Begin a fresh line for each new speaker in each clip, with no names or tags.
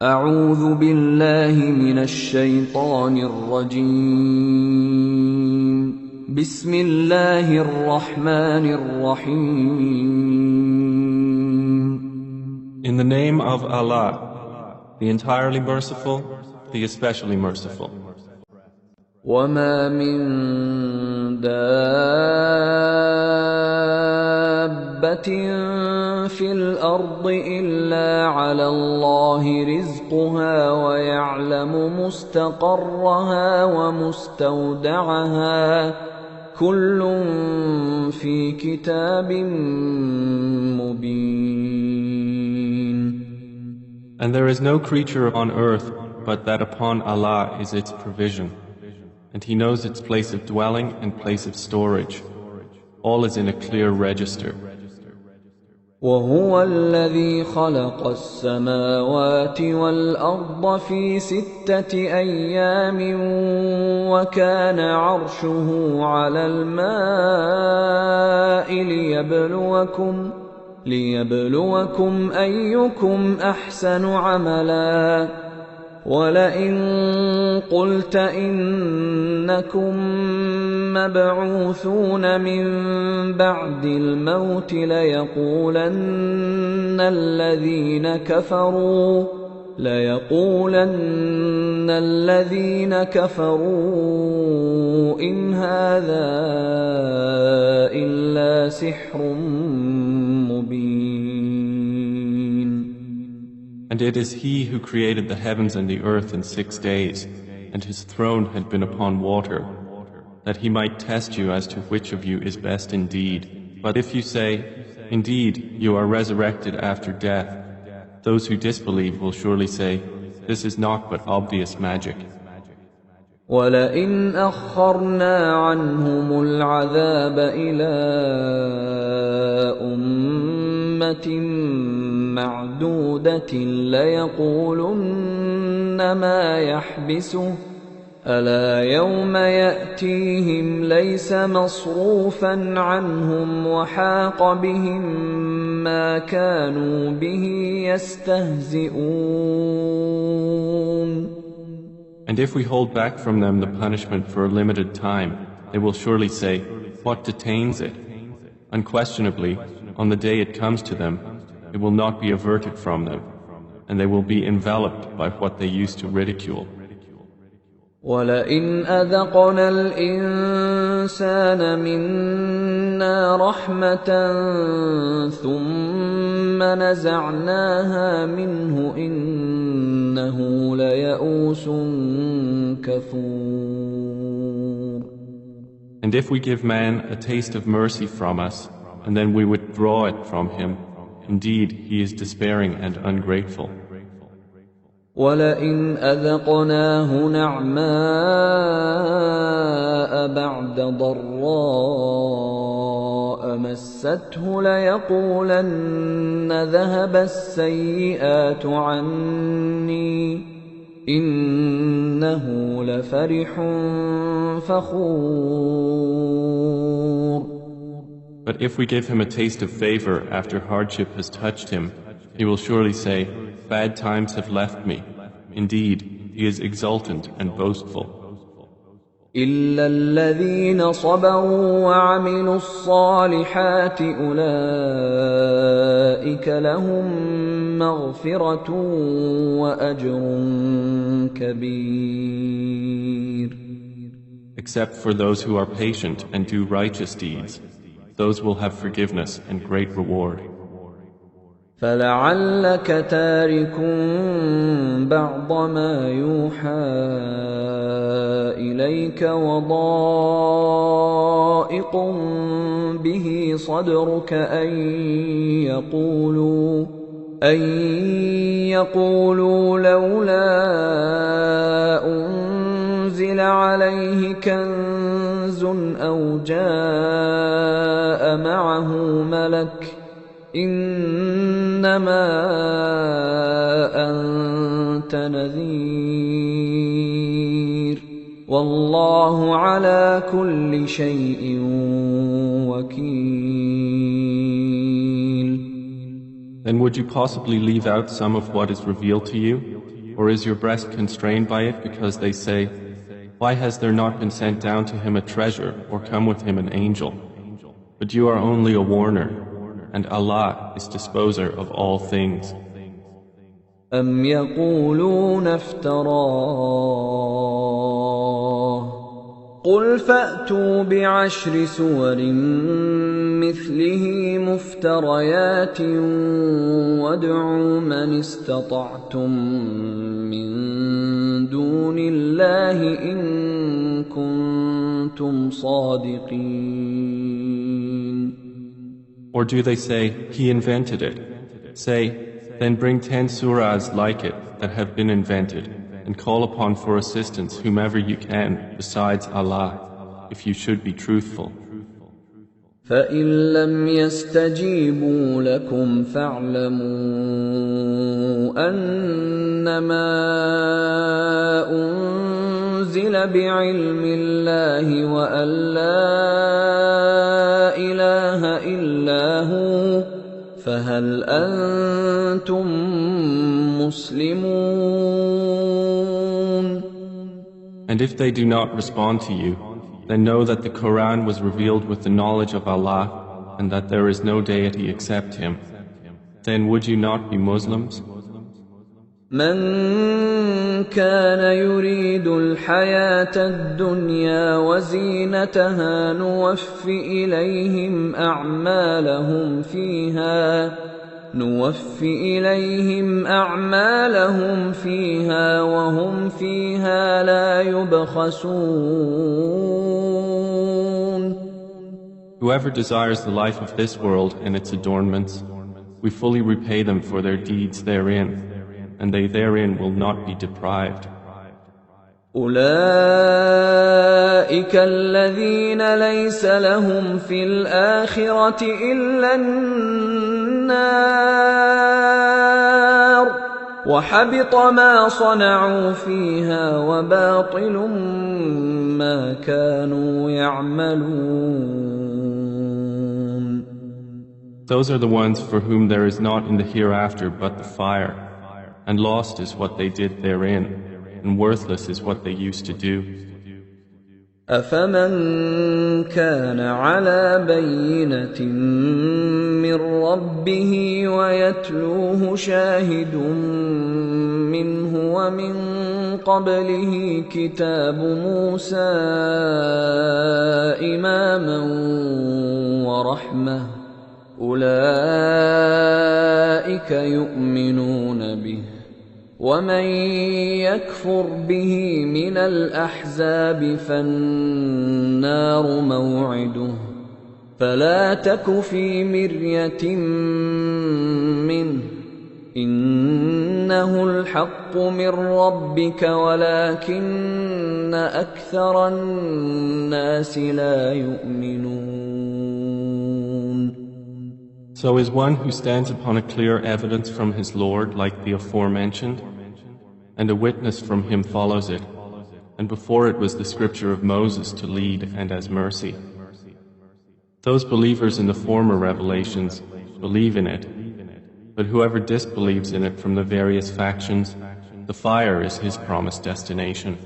أعوذ بالله من الشيطان الرجيم. بسم الله الرحمن الرحيم.
In the name of Allah, the entirely merciful, the especially merciful.
وما من دابة في الأرض إلا على الله رزقها ويعلم مستقرها ومستودعها كل في كتاب مبين.
And there is no creature on earth but that upon Allah is its provision, and He knows its place of dwelling and place of storage. All is in a clear register.
وهو الذي خلق السماوات والأرض في 6 أيام وكان عرشه على الماء ليبلوكم أيكم أحسن عملا. ولئن قلت إنكم مبعوثون من بعد الموت ليقولن الذين كفروا إن هذا إلا سحر مبين.
And it is He who created the heavens and the earth in 6 days, and His throne had been upon water, that He might test you as to which of you is best indeed. But if you say, indeed, you are resurrected after death, those who disbelieve will surely say, this is naught but obvious magic.
وَلَئِنْ أَخَّرْنَا عَنْهُمُ الْعَذَابَ إِلَىٰ أُمَّةٍ مَّعْدُودَةٍ لَيَقُولُنَّ مَا يَحْبِسُهُ أَلَا يَوْمَ يَأْتِيهِمْ لَيْسَ مَصْرُوفًا عَنْهُمْ وَحَاقَ بِهِم مَّا كَانُوا بِهِ يَسْتَهْزِئُونَ.
And if we hold back from them the punishment for a limited time, they will surely say, what detains it? Unquestionably, on the day it comes to them, it will not be averted from them, and they will be enveloped by what they used to ridicule.
وَلَئِنْ أَذَقْنَا الْإِنسَانَ مِنَّا رَحْمَةً ثُمَّ نَزَعْنَاهَا مِنْهُ إِنَّهُ لَيَئُوسٌ كَفُورٌ.
And if we give man a taste of mercy from us, and then we withdraw it from him, indeed he is despairing and ungrateful.
وَلَئِنْ أَذَقْنَاهُ نَعْمَاءَ بَعْدَ ضَرَّاءَ مَسَّتْهُ لَيَقُولَنَّ ذَهَبَ السَّيِّئَاتُ عَنِّي إِنَّهُ لَفَرِحٌ فَخُورٌ.
But if we give him a taste of favor after hardship has touched him, he will surely say, bad times have left me. Indeed, he is exultant and boastful.
إِلَّا الَّذِينَ صَبَرُوا وَعَمِلُوا الصَّالِحَاتِ أُولَئِكَ لَهُم مَّغْفِرَةٌ وَأَجْرٌ كَبِيرٌ.
Except for those who are patient and do righteous deeds, those will have forgiveness and great reward.
فَلَعَلَّكَ تَارِكٌ بَعْضَ مَا يُوحَىٰ إِلَيْكَ وَضَائِقٌ بِهِ صَدْرُكَ أَن يَقُولُوا لَوْلَا أُنزِلَ عَلَيْهِ كَنزٌ أَوْ جَاءَ مَعَهُ مَلَكٌ إِنَّمَا أَنتَ نَذِيرٌ وَاللَّهُ عَلَى كُلِّ شَيْءٍ وَكِيلٌ.
Then would you possibly leave out some of what is revealed to you? Or is your breast constrained by it because they say, why has there not been sent down to him a treasure or come with him an angel? But you are only a warner, and Allah is disposer of all things.
أم يقولون افتراه قل فأتوا بعشر سور مثله مفتريات وادعوا من استطعتم من دون الله إن كنتم صادقين.
Or do they say, he invented it? Say, then bring 10 surahs like it that have been invented, and call upon for assistance whomever you can besides Allah, if you should be truthful.
فَإِن لَّمْ يَسْتَجِيبُوا لَكُمْ فَاعْلَمُوا أَنَّمَا أُنزِلَ بِعِلْمِ اللَّهِ وَأَن لَّا إِلَٰهَ إِلَّا هُوَ فَهَلْ أَنتُم مُّسْلِمُونَ.
And if they do not respond to you, then know that the Quran was revealed with the knowledge of Allah and that there is no deity except Him. Then would you not be Muslims?
من كان يريد الحياة الدنيا وزينتها نوفِ إليهم أعمالهم فيها وهم فيها لا يبخسون.
Whoever desires the life of this world and its adornments, we fully repay them for their deeds therein, and they therein will not be deprived.
أولئك الذين ليس لهم في الآخرة إلا النار وحبط ما صنعوا فيها وباطل ما كانوا يعملون.
Those are the ones for whom there is not in the hereafter but the fire, and lost is what they did therein, and worthless is what they used to do.
أفمن كان على بينة من ربه ويتلوه شاهد منه ومن قبله كتاب موسى إماما ورحمة أولئك يؤمنون به ومن يكفر به من الأحزاب فالنار موعده فلا تك في مرية منه إنه الحق من ربك ولكن أكثر الناس لا يؤمنون.
So is one who stands upon a clear evidence from his Lord like the aforementioned, and a witness from him follows it, and before it was the scripture of Moses to lead and as mercy. Those believers in the former revelations believe in it, but whoever disbelieves in it from the various factions, the fire is his promised destination.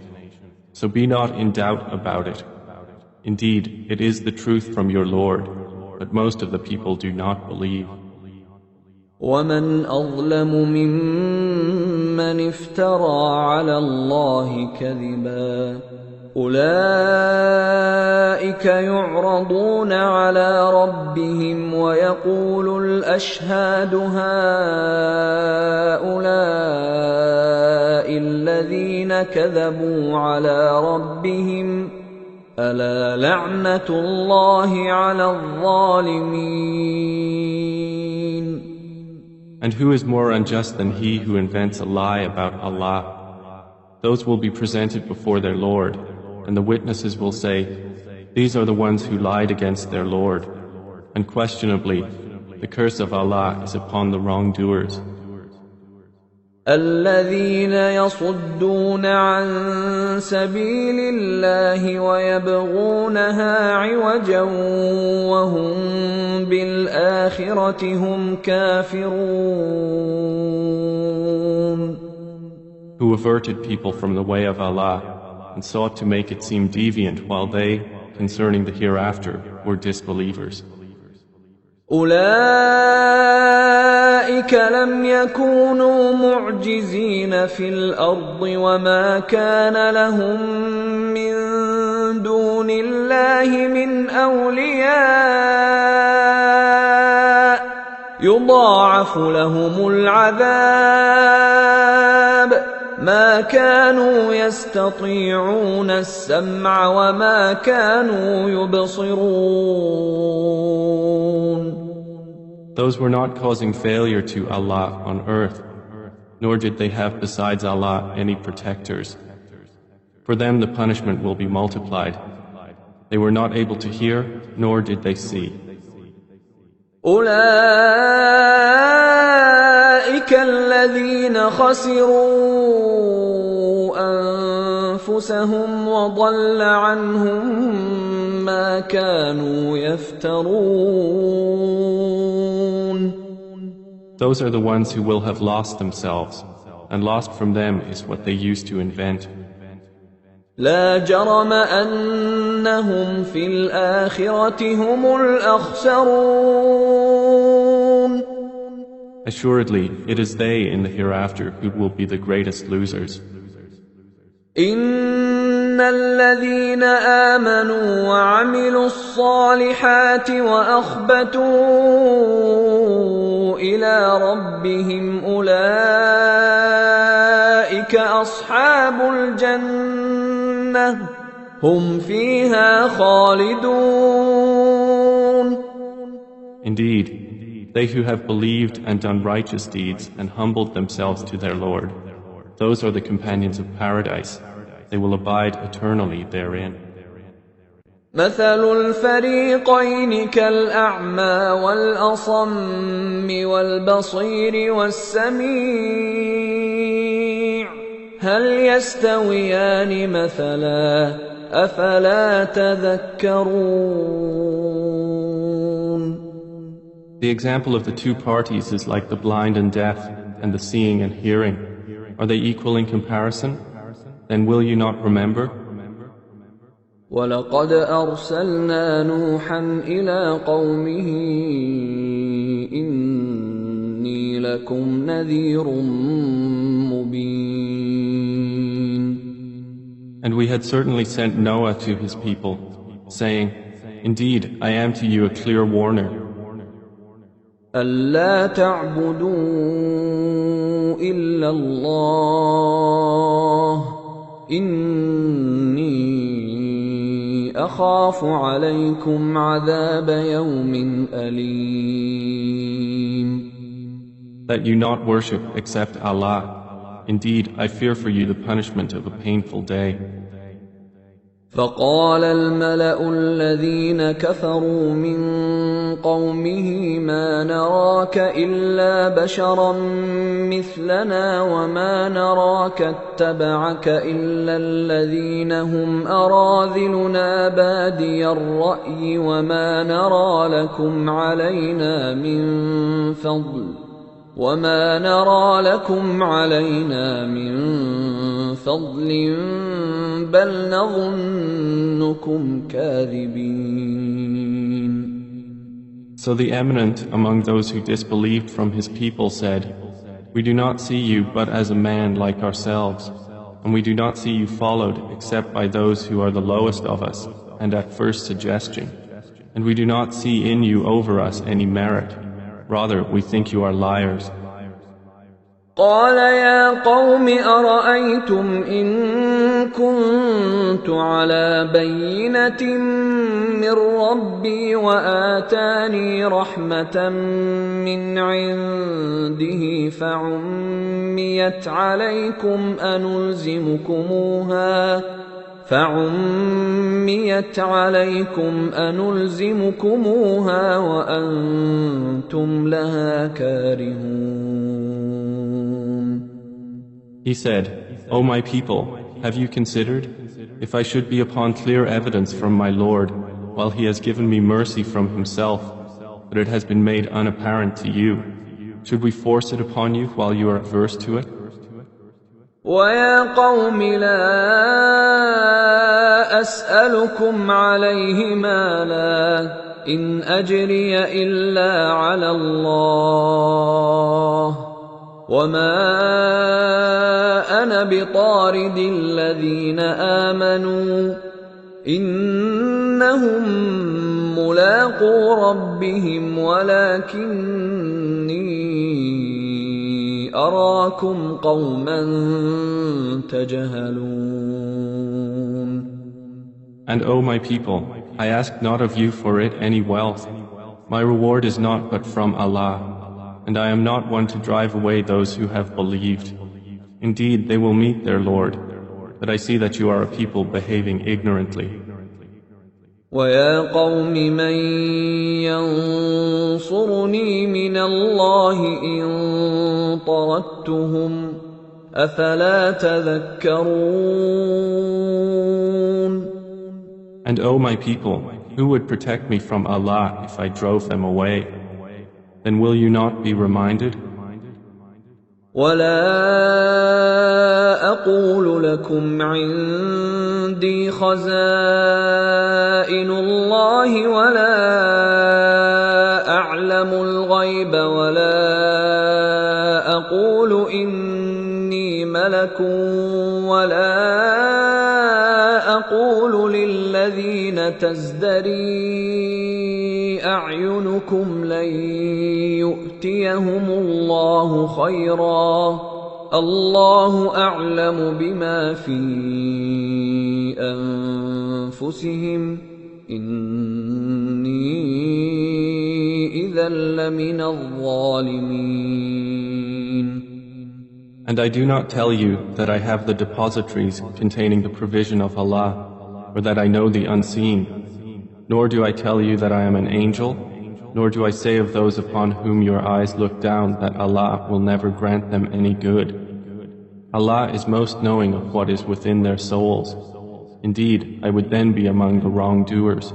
So be not in doubt about it. Indeed, it is the truth from your Lord, but most of the people do not believe.
ومن أظلم ممن افترى على الله كذبا أولئك يعرضون على ربهم ويقول الأشهاد هؤلاء الذين كذبوا على ربهم ألا لعنة الله على الظالمين.
And who is more unjust than he who invents a lie about Allah? Those will be presented before their Lord, and the witnesses will say, these are the ones who lied against their Lord. Unquestionably, the curse of Allah is upon the wrongdoers.
الذين يصدون عن سبيل الله ويبغونها عوجا وهم بالآخرة هم كافرون.
Who averted people from the way of Allah and sought to make it seem deviant while they, concerning the hereafter, were disbelievers.
أولئك لم يكونوا معجزين في الأرض وما كان لهم من دون الله من أولياء يضاعف لهم العذاب ما كانوا يستطيعون السمع وما كانوا يبصرون.
Those were not causing failure to Allah on earth, nor did they have besides Allah any protectors. For them the punishment will be multiplied. They were not able to hear, nor did they see.
أولئك الذين خسروا أنفسهم وضل عنهم ما كانوا يفترون.
Those are the ones who will have lost themselves, and lost from them is what they used to invent.
لا جرم أنهم في الآخرة هم الأخسرون.
Assuredly, it is they in the hereafter who will be the greatest losers.
إن الذين آمنوا وعملوا الصالحات وأخبتوا إلى ربهم أولئك أصحاب الجنة هم فيها خالدون.
Indeed, they who have believed and done righteous deeds and humbled themselves to their Lord, those are the companions of paradise. They will abide eternally therein.
مثل الفريقين كالأعمى والأصم والبصير والسميع هل يستويان مثلا أفلا تذكرون.
The example of the two parties is like the blind and deaf and the seeing and hearing. Are they equal in comparison? Then will you not remember?
وَلَقَدْ أَرْسَلْنَا نُوحًا إِلَىٰ قَوْمِهِ إِنِّي لَكُمْ نَذِيرٌ مُّبِينٌ.
And we had certainly sent Noah to his people, saying, Indeed, I am to you a clear warner.
أَلَّا تَعْبُدُوا إِلَّا اللَّهَ إِنِّي أَخَافُ عَلَيْكُمْ عَذَابَ يَوْمٍ أَلِيمٍ.
That you not worship except Allah. Indeed, I fear for you the punishment of a painful day.
فقال الملأ الذين كفروا من قومه ما نراك إلا بشرا مثلنا وما نراك اتبعك إلا الذين هم أراذلنا بادي الرأي وما نرى لكم علينا من فضل بل نظنكم كاذبين.
So the eminent among those who disbelieved from his people said, We do not see you but as a man like ourselves, and we do not see you followed except by those who are the lowest of us and at first suggestion, and we do not see in you over us any merit. Rather, we think you are liars.
قال يا قوم أرأيتم إن كنت على بينة من ربي وآتاني رحمة من عنده فعميت عليكم أنلزمكموها وأنتم لها كارهون.
He said, O my people, have you considered? If I should be upon clear evidence from my Lord, while He has given me mercy from Himself, but it has been made unapparent to you, should we force it upon you while you are averse to it?
وَيَا قَوْمِ لَا أَسْأَلُكُمْ عَلَيْهِ مَالًا إِنْ أَجْرِيَ إِلَّا عَلَى اللَّهِ وَمَا أَنَا بِطَارِدِ الَّذِينَ آمَنُوا إِنَّهُمْ مُلَاقُو رَبِّهِمْ وَلَكِنِّي أَرَاكُمْ قَوْمًا تَجْهَلُونَ.
And O my people, I ask not of you for it any wealth. My reward is not but from Allah, and I am not one to drive away those who have believed. Indeed, they will meet their Lord, but I see that you are a people behaving ignorantly.
وَيَا قَوْمِ مَنْ يَنْصُرُنِي مِنَ اللَّهِ إِنْ طَرَدتُّهُمْ أَفَلَا تَذَكَّرُونَ.
And O my people, who would protect me from Allah if I drove them away? Then will you not be reminded?
وَلَا أَقُولُ لَكُمْ عِندِي خَزَائِنُ اللَّهِ وَلَا أَعْلَمُ الْغَيْبَ وَلَا أَقُولُ إِنِّي مَلَكٌ وَلَا أَقُولُ لِلَّذِينَ تَزْدَرِي أَعْيُنُكُمْ لَن يُؤْتِيَهُمُ اللَّهُ خَيْرًا اللَّهُ أَعْلَمُ بِمَا فِي أَنفُسِهِمْ إِنِّي إِذًا لَّمِنَ الظَّالِمِينَ.
And I do not tell you that I have the depositories containing the provision of Allah, or that I know the unseen, nor do I tell you that I am an angel, nor do I say of those upon whom your eyes look down that Allah will never grant them any good. Allah is most knowing of what is within their souls. Indeed, I would then be among the wrongdoers.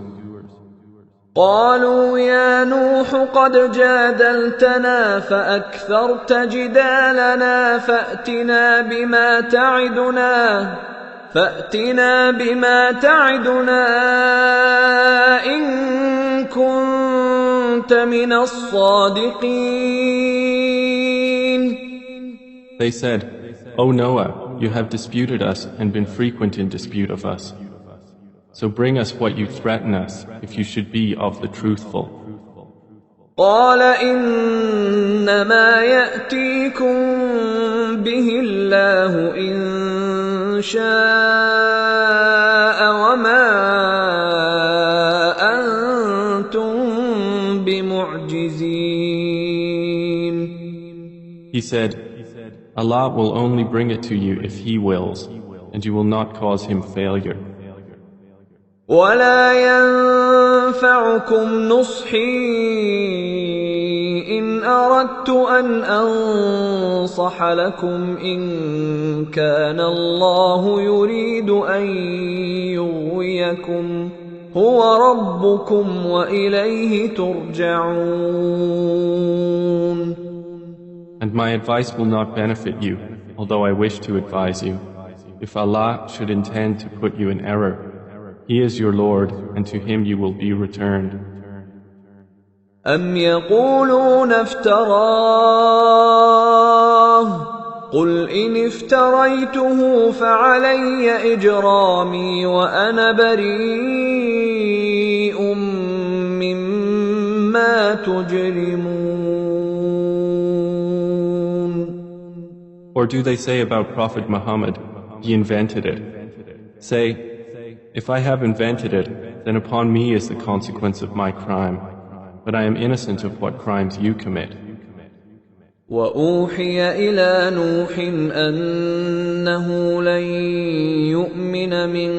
قالوا يا نوح قد جادلتنا فأكثرت جدالنا فأتنا بما تعدنا إن كنت من الصادقين.
They said, O Noah, you have disputed us and been frequent in dispute of us. So bring us what you threaten us, if you should be of the truthful.
قال إنما يأتيكم به الله إن شاء وما أنتم بمعجزين.
He said, Allah will only bring it to you if He wills, and you will not cause Him failure.
ولا ينفعكم نصحي إن أردت أن أنصح لكم إن كان الله يريد أن يغويكم هو ربكم وإليه ترجعون.
And my advice will not benefit you, although I wish to advise you. If Allah should intend to put you in error, He is your Lord, and to Him you will be returned.
أم يقولون افتراه قل إن افتريته فعلي إجرامي وأنا بريء مما تجرمون.
Or do they say about Prophet Muhammad, he invented it? Say, if I have invented it, then upon me is the consequence of my crime, but I am innocent of what crimes you commit.
وَأُوحِيَ إِلَى نُوحٍ أَنَّهُ لَن يُؤْمِنَ مِن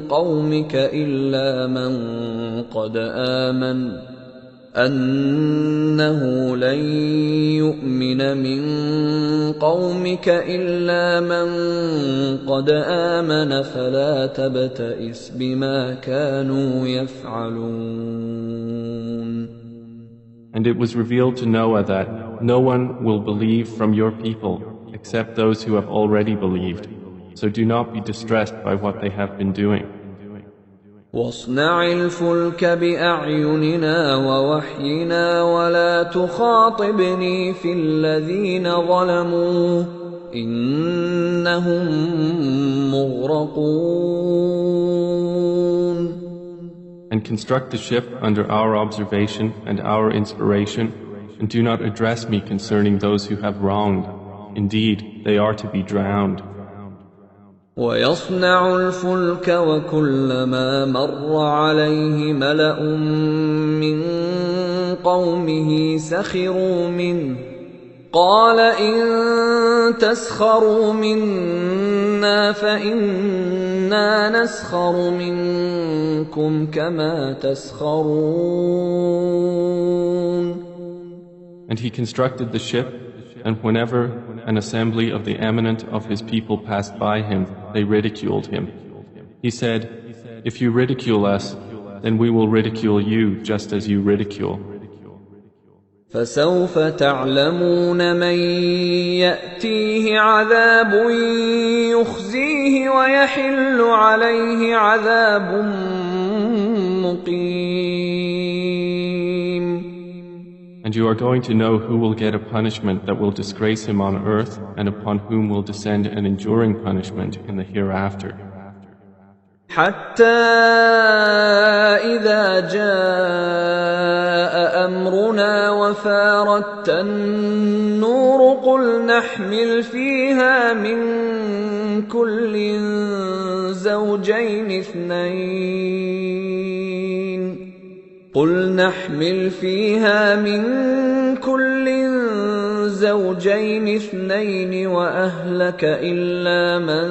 قَوْمِكَ إِلَّا مَن قَدْ آمَنَ أنه لن يؤمن من قومك إلا من قد آمن فلا تبتئس بما كانوا يفعلون.
And it was revealed to Noah that no one will believe from your people except those who have already believed. So do not be distressed by what they have been doing.
واصنع الفلك بأعيننا ووحينا ولا تخاطبني في الذين ظلموا إنهم مغرقون.
And construct the ship under our observation and our inspiration, and do not address me concerning those who have wronged. Indeed, they are to be drowned.
ويصنع الفلك وكلما مر عليه ملأ من قومه سخروا منه قال إن تسخروا منا فإنا نسخر منكم كما تسخرون.
And he constructed the ship, and whenever an assembly of the eminent of his people passed by him, they ridiculed him. He said, if you ridicule us, then we will ridicule you just as you ridicule.
فسوف تعلمون من يأتيه عذاب يخزيه ويحل عليه عذاب مقيم.
And you are going to know who will get a punishment that will disgrace him on earth and upon whom will descend an enduring punishment in the hereafter.
حتى إذا جاء أمرنا وفارت النور قل نحمل فيها من كل زوجين اثنين وأهلك إلا من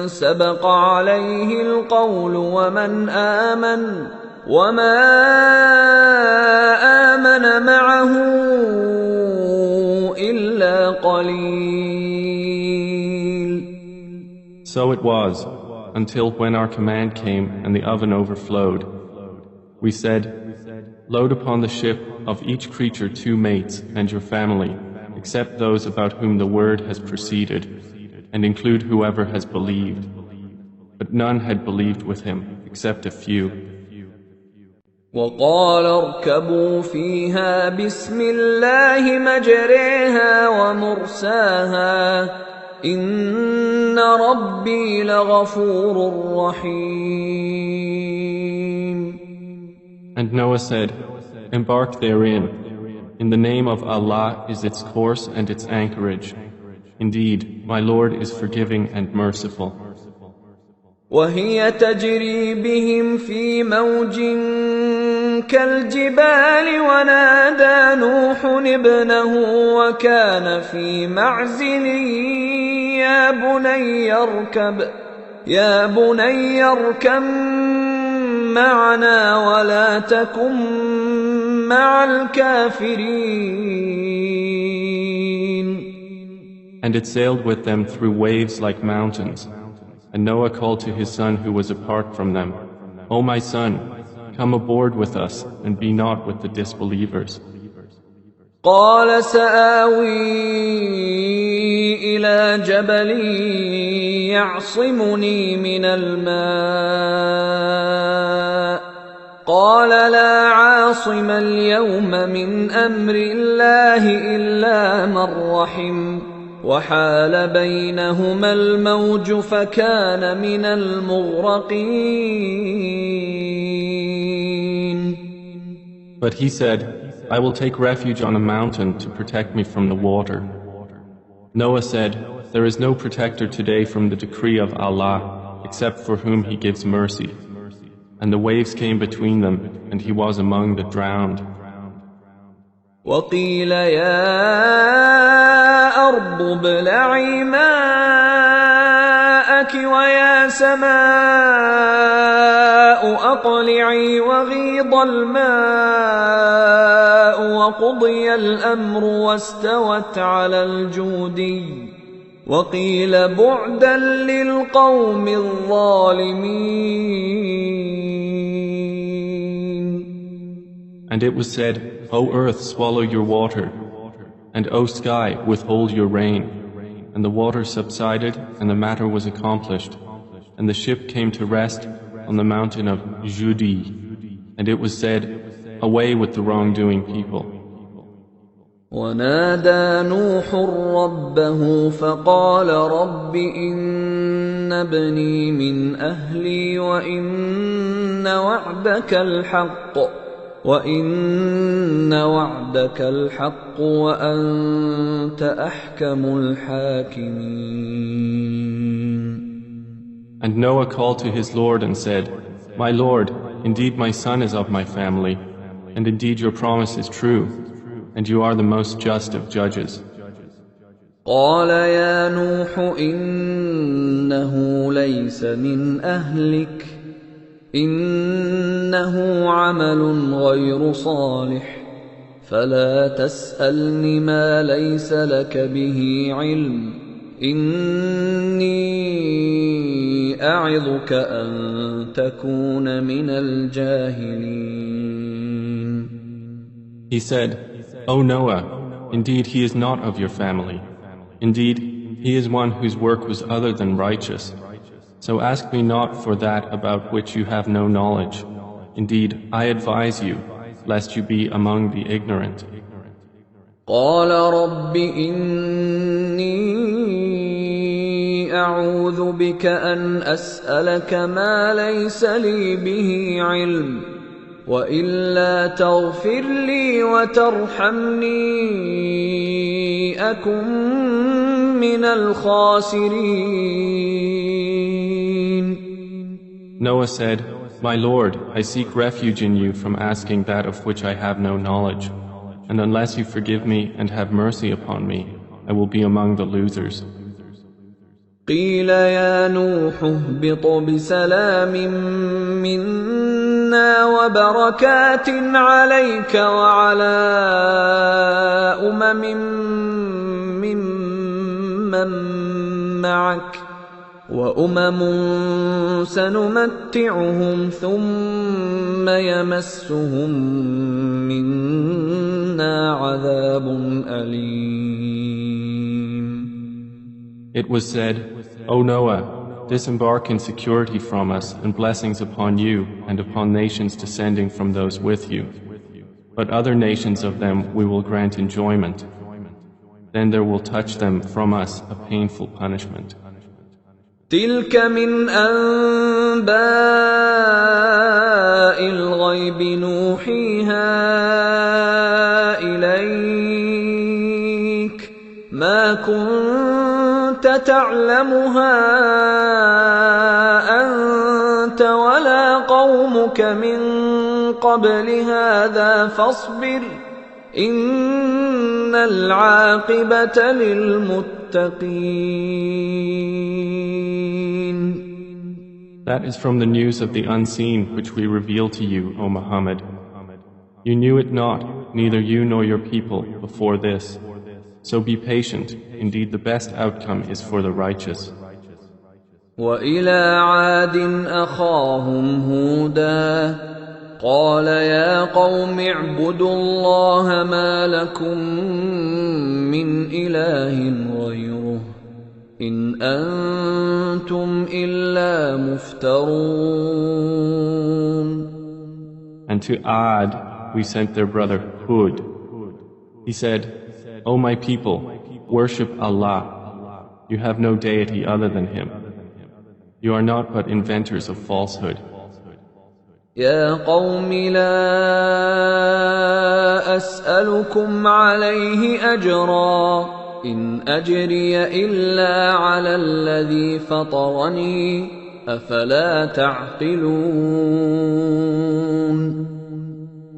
سبق عليه القول وما آمن معه إلا قليل.
So it was, until when our command came and the oven overflowed. We said, load upon the ship of each creature 2 mates and your family, except those about whom the word has proceeded, and include whoever has believed. But none had believed with him, except a few.
وقال اركبوا فيها بسم الله مجريها ومرساها إن ربي لغفور رحيم.
And Noah said, embark therein. In the name of Allah is its course and its anchorage. Indeed, my Lord is forgiving and merciful.
وهي تجري بهم في موج كالجبال ونادى نوح ابنه وكان في معزل يا بني اركب معنا ولا تكن مع الكافرين.
And it sailed with them through waves like mountains. And Noah called to his son who was apart from them, O my son, come aboard with us and be not with the disbelievers.
قال سآوي إلى جبل يعصمني من الماء قال لا عاصم اليوم من أمر الله إلا من رحم وحال بينهما الموج فكان من المغرقين.
But he said, I will take refuge on a mountain to protect me from the water. Noah said, there is no protector today from the decree of Allah except for whom He gives mercy. And the waves came between them, and he was among the drowned.
وقيل يا أرض ابلعي ماءك الْمَلَائِكَةِ وَيَا سَمَاءُ أَقْلِعِي وَغِيضَ الْمَاءُ وَقُضِيَ الْأَمْرُ وَاسْتَوَتْ عَلَى الْجُودِيِّ وَقِيلَ بُعْدًا لِلْقَوْمِ الظَّالِمِينَ.
And it was said, O earth, swallow your water, and O sky, withhold your rain. And the water subsided, and the matter was accomplished. And the ship came to rest on the mountain of Judi. And it was said, away with the wrongdoing people.
ونادى نوح ربه فقال رب إن ابني من أهلي وإن وعدك الحق وأنت أحكم الحاكمين.
And Noah called to his Lord and said, My Lord, indeed my son is of my family, and indeed your promise is true, and you are the most just of judges.
قال يا نوح إنه ليس من أهلك إنه عمل غير صالح فلا تسألني ما ليس لك به علم إني أعظك أن تكون من الجاهلين.
He said, O Noah, indeed he is not of your family. Indeed, he is one whose work was other than righteous. So ask me not for that about which you have no knowledge. Indeed, I advise you, lest you be among the ignorant.
قال رب إني أعوذ بك أن أسألك ما ليس لي به علم وإلا تغفر لي وترحمني أكن من الخاسرين.
Noah said, My Lord, I seek refuge in you from asking that of which I have no knowledge, and unless you forgive me and have mercy upon me, I will be among the losers.
قيل يا نوح اهبط بسلام منا وبركات عليك وعلى ممن معك وأمم سنمتعهم ثم يمسهم منا عذاب أليم.
It was said, O Noah, disembark in security from us and blessings upon you and upon nations descending from those with you. But other nations of them we will grant enjoyment. Then there will touch them from us a painful punishment.
تلك من أنباء الغيب نوحيها إليك ما كنت تعلمها أنت ولا قومك من قبل هذا فاصبر إن العاقبة للمتقين.
That is from the news of the unseen which we reveal to you, O Muhammad. You knew it not, neither you nor your people, before this. So be patient, indeed the best outcome is for the righteous.
وإلى عاد أخاهم هودا قال يا قوم اعبدوا الله ما لكم من إله غيره إن أنتم إلا مفترون.
And to Ad we sent their brother Hud. He said, O my people, worship Allah. You have no deity other than Him. You are not but inventors of falsehood.
يا قوم لا أسألكم عليه أجرا إن أجري إلا على الذي فطرني أفلا تعقلون.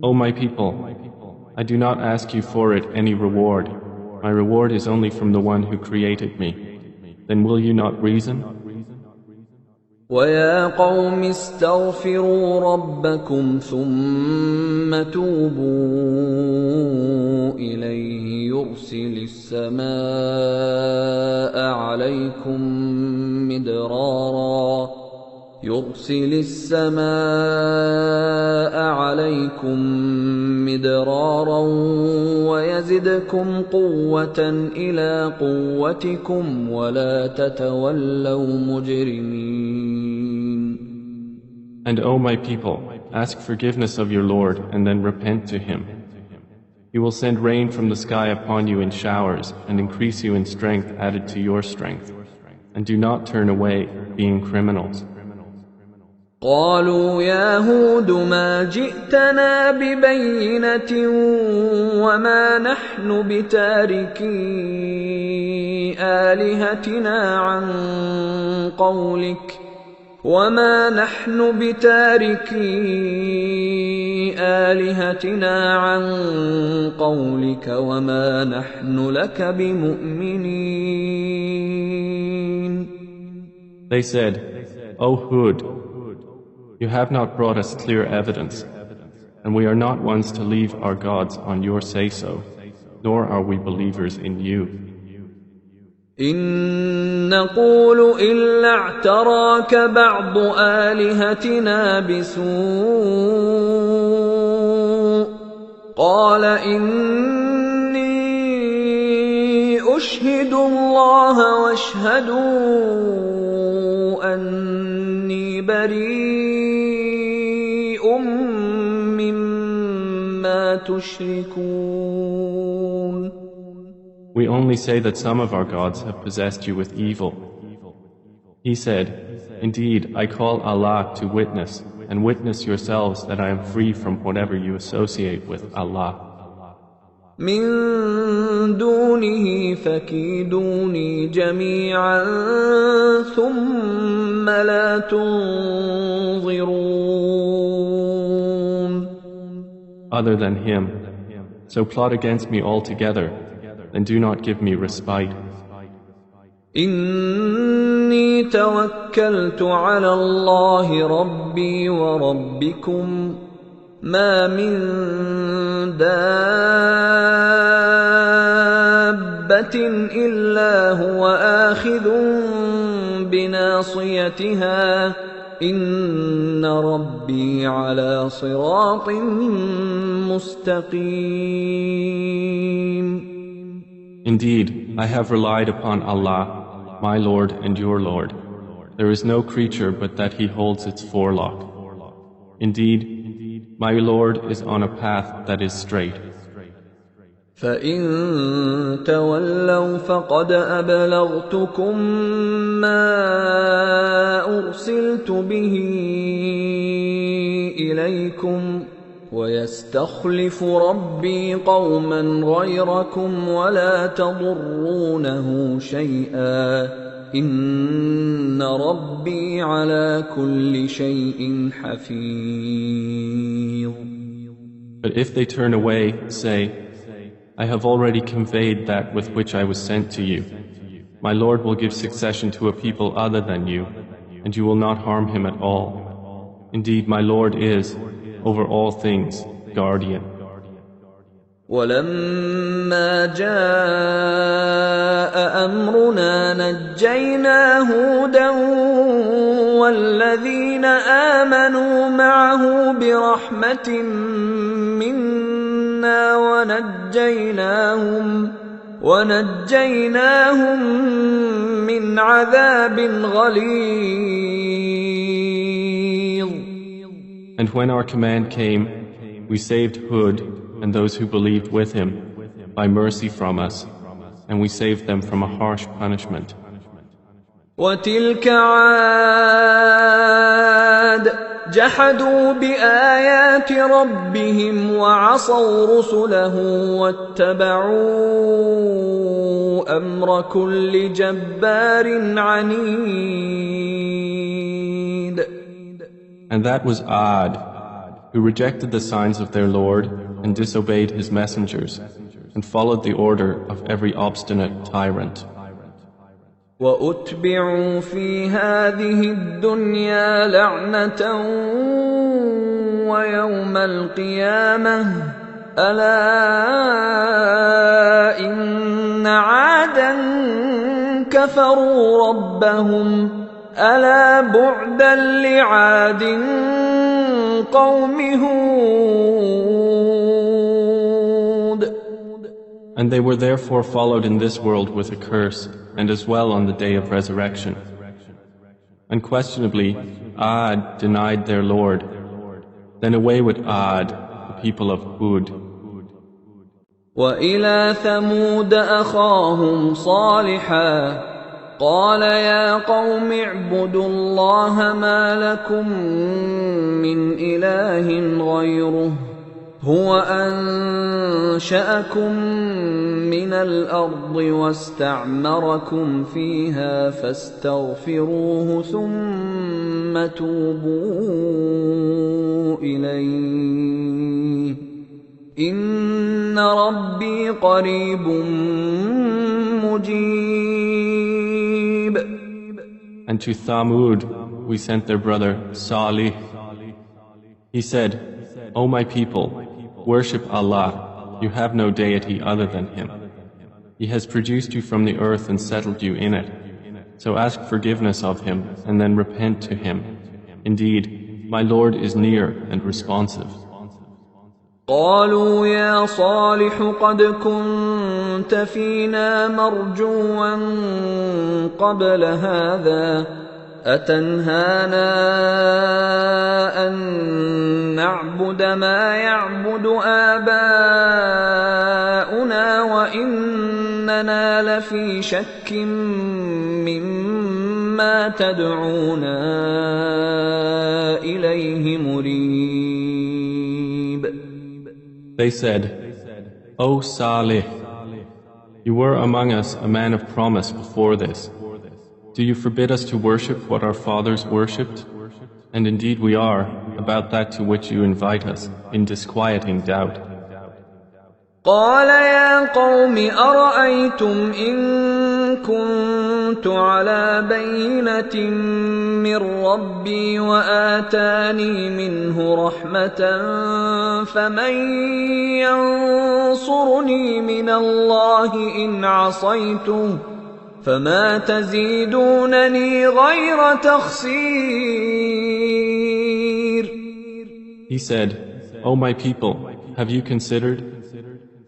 O my people, I do not ask you for it any reward. My reward is only from the one who created me. Then will you not reason?
ويا قوم استغفروا ربكم ثم توبوا إليه يرسل السماء عليكم مدرارا ويزدكم قوة إلى قوتكم ولا تتولوا مجرمين.
And O my people, ask forgiveness of your Lord and then repent to Him. He will send rain from the sky upon you in showers and increase you in strength added to your strength. And do not turn away, being criminals.
قالوا يا هود ما جئتنا ببينة وما نحن بتاركي آلهتنا عن قولك وما نحن لك بمؤمنين.
They said, O Hud, you have not brought us clear evidence, and we are not ones to leave our gods on your say-so, nor are we believers in you.
إن نقول إلا اعتراك بعض آلهتنا بسوء قال إني أشهد الله واشهدوا أني بريء مما تشركون.
We only say that some of our gods have possessed you with evil. He said, Indeed, I call Allah to witness, and witness yourselves that I am free from whatever you associate with Allah.
من دونه فكيدوني جميعا ثم لا تنظرون.
Other than Him, so plot against me altogether, and do not give me respite.
إني توكلت على الله ربي وربكم ما من دابة إلا هو آخذ بناصيتها إن ربي على صراط مستقيم.
Indeed, I have relied upon Allah, my Lord and your Lord. There is no creature but that He holds its forelock. Indeed, my Lord is on a path that is straight.
فَإِن تَوَلَّوْا فَقَدْ أَبْلَغْتُكُم مَّا أُرْسِلْتُ بِهِ إِلَيْكُمْ وَيَسْتَخْلِفُ رَبِّي قَوْمًا غَيْرَكُمْ وَلَا تَضُرُّونَهُ شَيْئًا إِنَّ رَبِّي عَلَى كُلِّ شَيْءٍ حَفِيظٌ.
But if they turn away, say, I have already conveyed that with which I was sent to you. My Lord will give succession to a people other than you, and you will not harm him at all. Indeed, my Lord is, over all things, guardian.
ولما جاء أمرنا نجينا هودا والذين آمنوا معه برحمة منا ونجيناهم من عذاب غليظ.
And when our command came, we saved Hud and those who believed with him by mercy from us, and we saved them from a harsh punishment.
وتلك عاد جحدوا بآيات ربهم وعصوا رسله واتبعوا أمر كل جبار عنيد.
And that was Ad, who rejected the signs of their Lord and disobeyed his messengers, and followed the order of every obstinate tyrant.
وأتبعوا في هذه الدنيا لعنة ويوم القيامة ألا إن عادا كفروا ربهم ألا بعدا لعاد قوم هود.
And they were therefore followed in this world with a curse, and as well on the day of resurrection. Unquestionably, Ad denied their Lord. Then away with Ad, the people of Hud.
وإلى ثمود أخاهم صالحا قال يا قوم اعبدوا الله ما لكم من إله غيره هو أنشأكم من الأرض واستعمركم فيها فاستغفروه ثم توبوا إليه إن ربي قريب مجيب.
And to Thamud we sent their brother Salih. He said, O my people, worship Allah. You have no deity other than Him. He has produced you from the earth and settled you in it. So ask forgiveness of Him and then repent to Him. Indeed, my Lord is near and responsive.
قالوا يا صالح قد كنت فينا مرجوا قبل هذا أتنهانا أن نعبد ما يعبد آباؤنا وإننا لفي شك مما تدعونا إليه مريب.
They said, O Salih, you were among us a man of promise before this. Do you forbid us to worship what our fathers worshipped? And indeed we are, about that to which you invite us, in disquieting doubt.
قال يا قوم أرأيتم إن كنت على بينة من ربي وآتاني منه رحمة فمن ينصرني من الله إن عصيته فما تزيدونني غير تخسير.
He said, O my people, have you considered?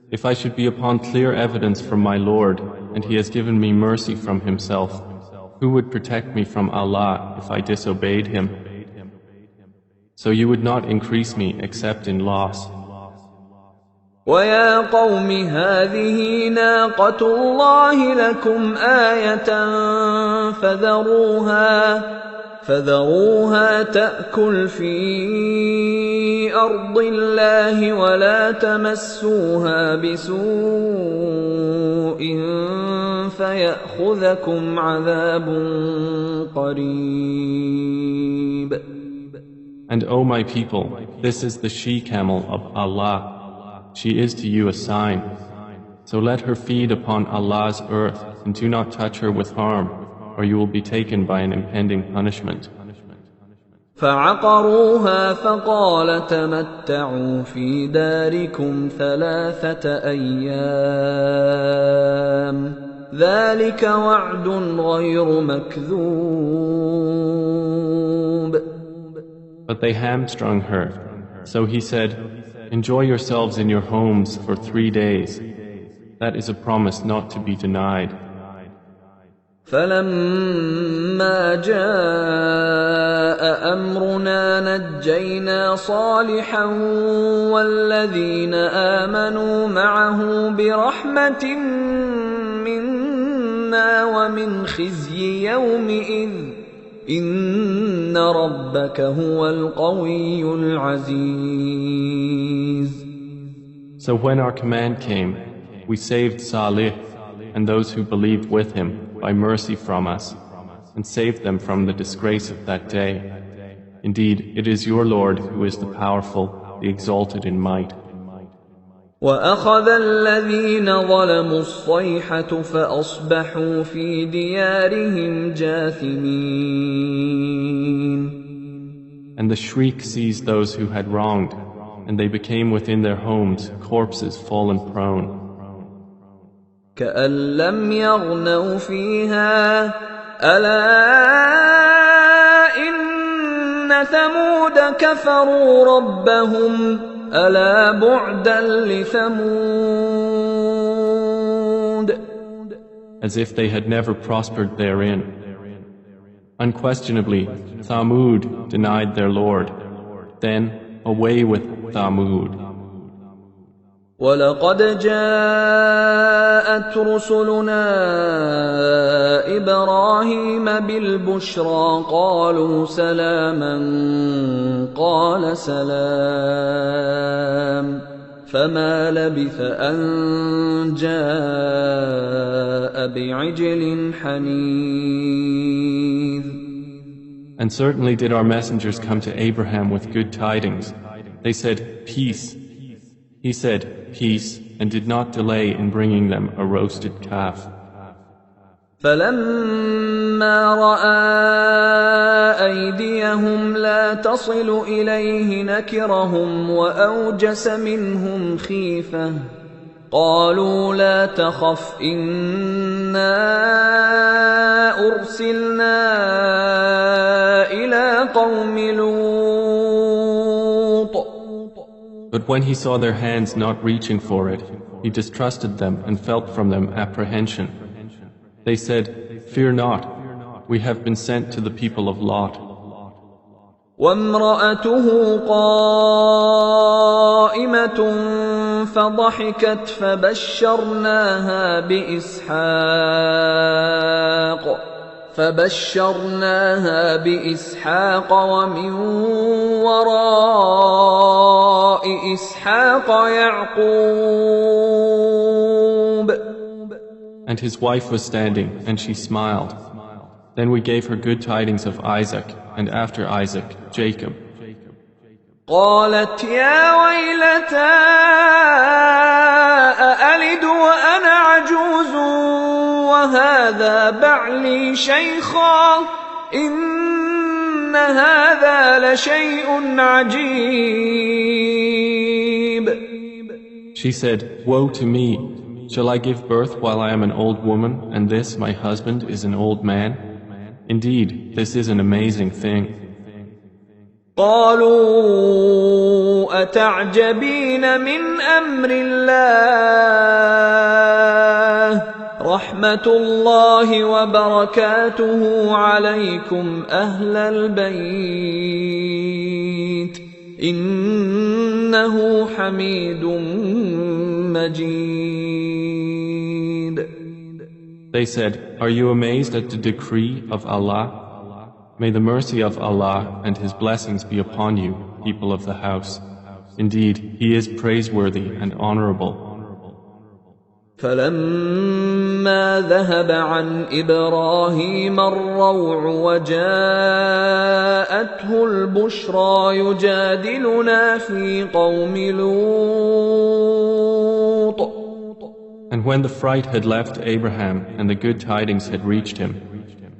If I should be upon clear evidence from my Lord, and He has given me mercy from Himself, who would protect me from Allah if I disobeyed Him? So you would not increase me except in loss.
ويا قوم هذه ناقة الله لكم آية فذروها تأكل في أرض الله ولا تمسوها بسوء فيأخذكم عذاب قريب.
And O my people, this is the she-camel of Allah. She is to you a sign. So let her feed upon Allah's earth and do not touch her with harm, or you will be taken by an impending punishment.
فعقروها فقال تمتعوا في داركم 3 أيام ذلك وعد غير مكذوب.
But they hamstrung her. So he said, enjoy yourselves in your homes for 3 days. That is a promise not to be denied.
فلما جاء أمرنا نجينا صالحا والذين آمنوا معه برحمة منا ومن خزي يومئذ إن ربك هو القوي العزيز.
So when our command came, we saved Salih and those who believed with him by mercy from us, and saved them from the disgrace of that day. Indeed, it is your Lord who is the powerful, the exalted in might.
وأخذ الذين ظلموا الصيحة فأصبحوا في ديارهم جاثمين.
And the shriek seized those who had wronged, and they became within their homes corpses fallen prone.
كأن لم يغنوا فيها ألا إن ثمود كفروا ربهم ألا بعدا لثمود.
As if they had never prospered therein. Unquestionably, Thamud denied their Lord. Then, away with Thamud.
وَلَقَدْ جَاءَتْ رُسُلُنَا إِبْرَاهِيمَ بِالْبُشْرَىٰ قَالُوا سَلَامًا قَالَ سَلَامٌ فَمَا لَبِثَ أَن جَاءَ بِعِجْلٍ حَنِيذٍ.
And certainly did our messengers come to Abraham with good tidings. They said, "Peace." He said, "Peace," and did not delay in bringing them a roasted calf.
فَلَمَّا رَأَىٰ أَيْدِيَهُمْ لَا تَصِلُ إِلَيْهِ نَكِرَهُمْ وَأَوْجَسَ مِنْهُمْ خِيفَةً قَالُوا لَا تَخَفْ إِنَّا أُرْسِلْنَا إِلَىٰ قَوْمِ لُوطٍ.
But when he saw their hands not reaching for it, he distrusted them and felt from them apprehension. They said, "Fear not, we have been sent to the people of Lot."
وَامْرَأَتُهُ قَائِمَةٌ فَضَحِكَتْ فبشرناها بإسحاق ومن وراء إسحاق يعقوب.
And his wife was standing, and she smiled. Then we gave her good tidings of Isaac, and after Isaac, Jacob.
قالت يا ويلتى أألد وأنا عجوز وهذا بعلي شيخا إن هذا لشيء عجيب.
She said, "Woe to me! Shall I give birth while I am an old woman, and this, my husband, is an old man? Indeed, this is an amazing thing."
قالوا أتعجبين من أمر الله رحمة الله وبركاته عليكم أهل البيت إنه حميد مجيد.
They said, "Are you amazed at the decree of Allah? May the mercy of Allah and His blessings be upon you, people of the house. Indeed, He is praiseworthy and honorable."
فَلَمَّا ذَهَبَ عَنْ إِبْرَاهِيمَ الرَّوْعُ وَجَاءَتْهُ الْبُشْرَى يُجَادِلُنَا فِي قَوْمِ لُوطٍ.
And when the fright had left Abraham and the good tidings had reached him,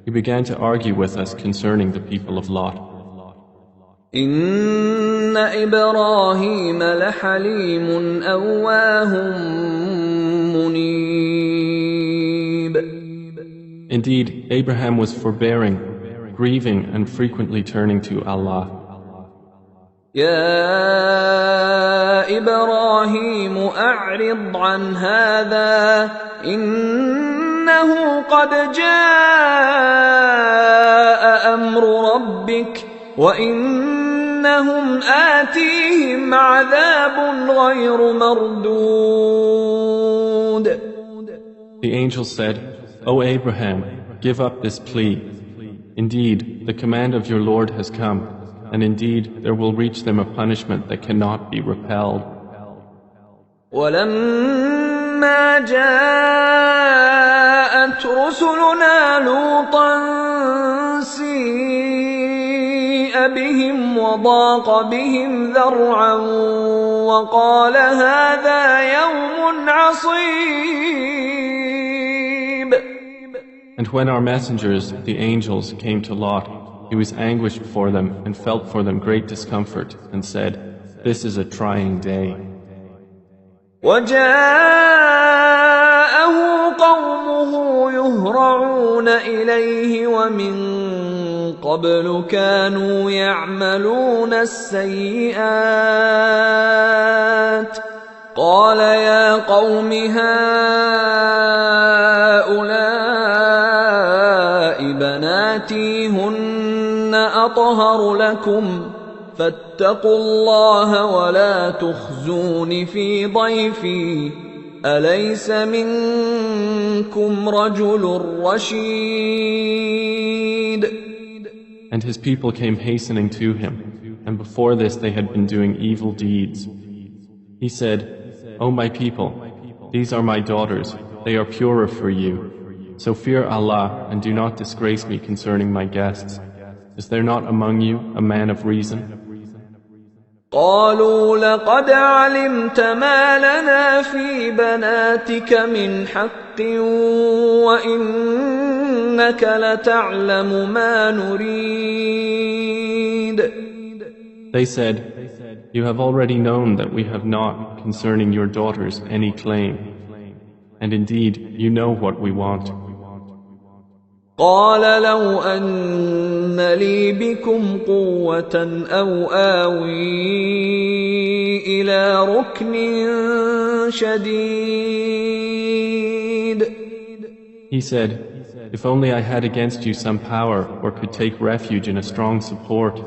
he began to argue with us concerning the people of Lot.
إِنَّ إِبْرَاهِيمَ لَحَلِيمٌ أَوَّاهٌ مُنِيبٌ.
Indeed, Abraham was forbearing, grieving, and frequently turning to Allah.
يَا إِبْرَاهِيمُ أَعْرِضْ عَنْ هَذَا إِنَّهُ قَدْ جَاءَ أَمْرُ رَبِّكَ وَإِنَّهُمْ آتِيهِمْ عَذَابٌ غَيْرُ مَرْدُودٍ.
The angel said, "O Abraham, give up this plea. Indeed, the command of your Lord has come, and indeed there will reach them a punishment that cannot be repelled."
وَلَمَّا جَاءَتْ رُسُلُنَا لُوطًا سِيءَ بِهِمْ وَضَاقَ بِهِمْ ذَرْعًا وقال هذا يوم عصيب.
And when our messengers, the angels, came to Lot, he was anguished for them and felt for them great discomfort and said, "This is a trying day."
وجاءه قومه يهرعون إليه ومن قبل كانوا يعملون السيئات قال يا قوم هؤلاء بناتي هن أطهر لكم فاتقوا الله ولا تخزون في ضيفي أليس منكم رجل رشيد.
And his people came hastening to him, and before this they had been doing evil deeds. He said, "O my people, these are my daughters, they are purer for you. So fear Allah and do not disgrace me concerning my guests. Is there not among you a man of reason?"
قالوا لقد علمت ما لنا في بناتك من حق وإنك لتعلم ما نريد.
They said, "You have already known that we have not concerning your daughters any claim, and indeed you know what we want."
قال لو أن لي بكم قوة أو آوي إلى ركن شديد.
He said, "If only I had against you some power or could take refuge in a strong support."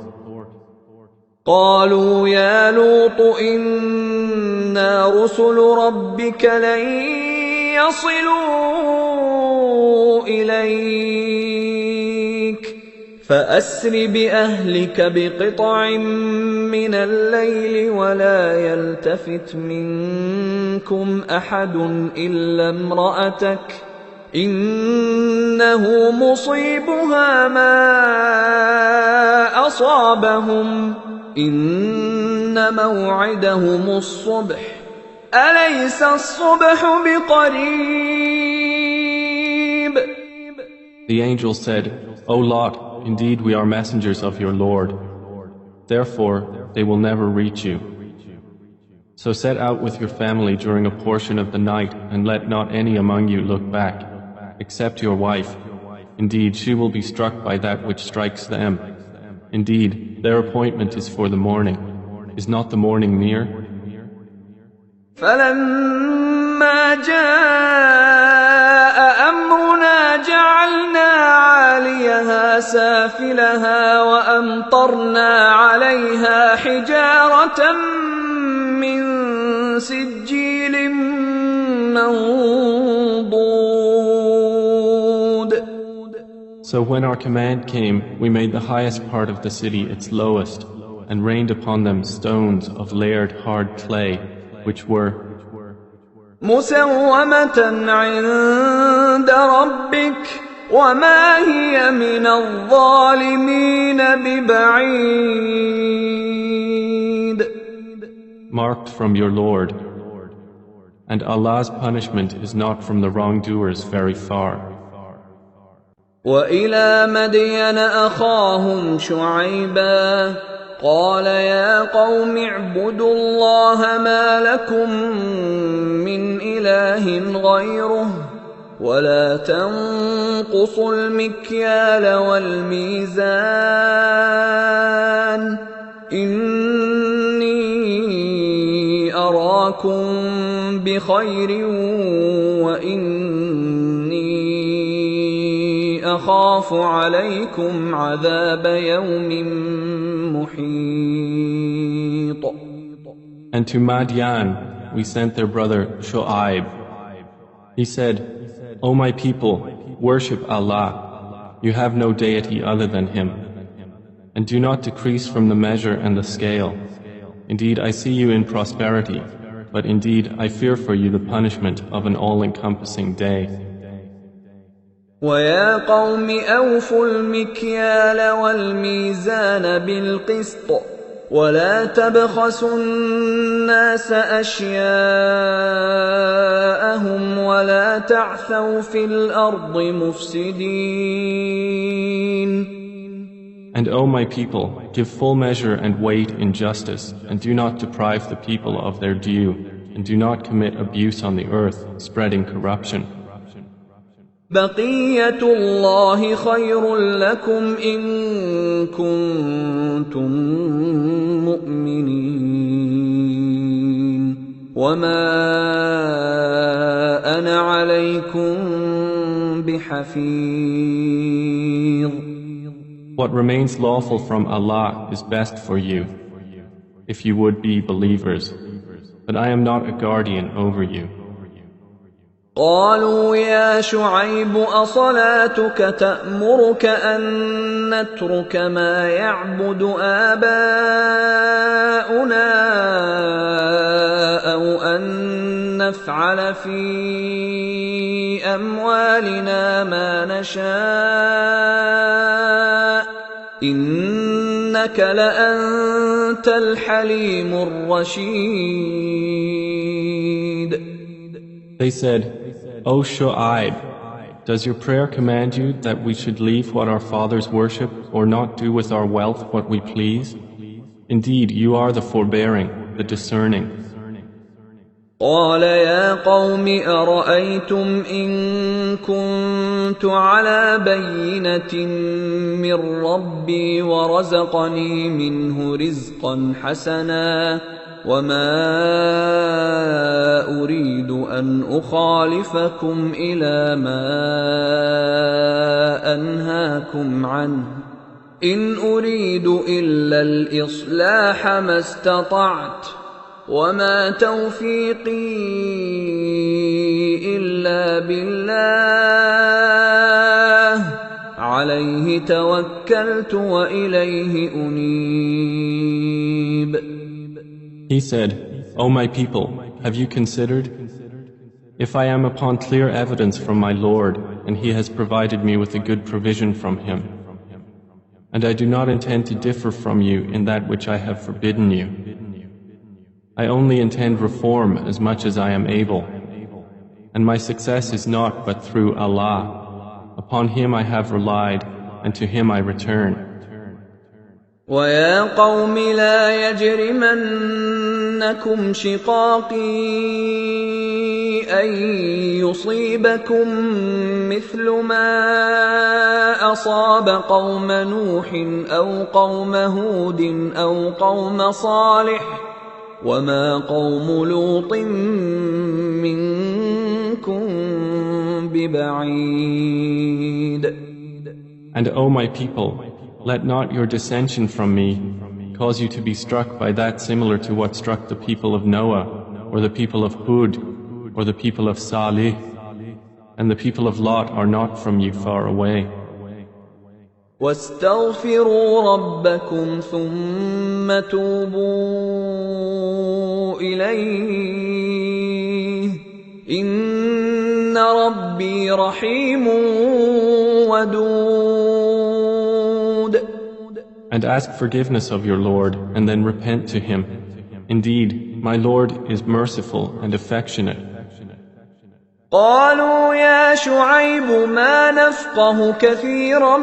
قالوا يا لوط إنا رسل ربك لن يصلوا إليك فأسر بأهلك بقطع من الليل ولا يلتفت منكم أحد إلا امرأتك إنه مصيبها ما أصابهم إن موعدهم الصبح أليس الصبح بقريب.
The angel said, "O Lot, indeed we are messengers of your Lord. Therefore, they will never reach you. So set out with your family during a portion of the night and let not any among you look back, except your wife. Indeed, she will be struck by that which strikes them. Indeed, their appointment is for the morning. Is not the morning near?"
فلما جاء أمرنا جعلنا عاليها سافلها وأمطرنا عليها حجارة من سجيل منضود.
So when our command came, we made the highest part of the city its lowest, and rained upon them stones of layered hard clay, which were
مسومة عند ربك وما هي من الظالمين ببعيد.
marked from your Lord, and Allah's punishment is not from the wrongdoers very far.
وإلى مدين أخاهم شعيبا قال يا قوم اعبدوا الله ما لكم من إله غيره ولا تنقصوا المكيال والميزان إني أراكم بخير وإني أخاف عليكم عذاب يوم محيط.
And to Madian we sent their brother Shu'aib. He said, "O my people, worship Allah. You have no deity other than Him. And do not decrease from the measure and the scale. Indeed, I see you in prosperity, but indeed I fear for you the punishment of an all-encompassing day."
ويا قوم أوفوا المكيال والميزان بالقسط ولا تبخسوا الناس أشياءهم ولا تعثوا في الأرض مفسدين.
And O my people, give full measure and weight in justice, and do not deprive the people of their due, and do not commit abuse on the earth, spreading corruption.
بقية الله خير لكم إن كنتم مؤمنين وما أنا عليكم بحفيظ.
What remains lawful from Allah is best for you, if you would be believers, but I am not a guardian over you.
قالوا يا شعيب أصلاتك تأمرك أن نترك ما يعبد آباؤنا أو أن نفعل في أموالنا ما نشاء إنك لأنت الحليم الرشيد.
They said, O Shu'aib, does your prayer command you that we should leave what our fathers worship or not do with our wealth what we please? Indeed, you are the forbearing, the discerning.
قال يا قوم أرأيتم إن كنت على بينة من ربي ورزقني منه رزقا حسنا وما أريد أن أخالفكم إلى ما أنهاكم عنه إن أريد إلا الإصلاح ما استطعت وما توفيقي إلا بالله عليه توكلت وإليه أنيب.
He said, O my people, have you considered? If I am upon clear evidence from my Lord, and He has provided me with a good provision from Him, and I do not intend to differ from you in that which I have forbidden you, I only intend reform as much as I am able, and my success is not but through Allah. Upon Him I have relied, and to Him I return.
وَيَا قَوْمِ لَا يَجْرِمَنَّكُمْ شِقَاقِي أَن يُصِيبَكُم مِّثْلُ مَا أَصَابَ قَوْمَ نُوحٍ أَوْ قَوْمَ هُودٍ أَوْ قَوْمَ صَالِحٍ وَمَا قَوْمُ لُوطٍ مِّنكُم بِبَعِيدٍ.
And O my people, let not your dissension from me cause you to be struck by that similar to what struck the people of Noah, or the people of Hud, or the people of Salih, and the people of Lot are not from you far away.
واستغفروا ربكم ثم توبوا إليه إن ربي رحيم ودود.
And ask forgiveness of your Lord, and then repent to Him. Indeed, my Lord is merciful and affectionate.
قالوا يا شعيب ما نفقه كثيرا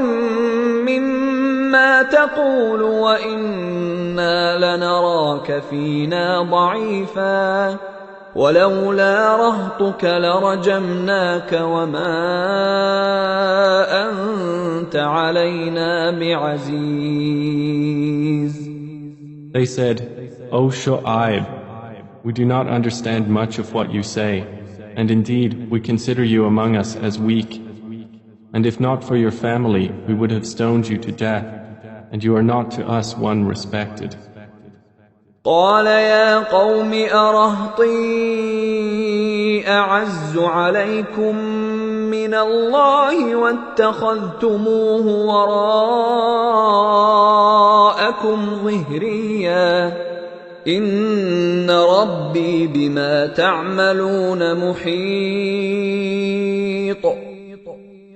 مما تقول وإنا لنراك فينا ضعيفا ولولا رهطك لرجمناك وما أنت علينا بعزيز.
They said, O Shu'aib, we do not understand much of what you say. And indeed, we consider you among us as weak. And if not for your family, we would have stoned you to death. And you are not to us one respected.
قال يا قوم أرهطي أعز عليكم من الله واتخذتموه وراءكم ظهريا إن ربي بما تعملون محيط.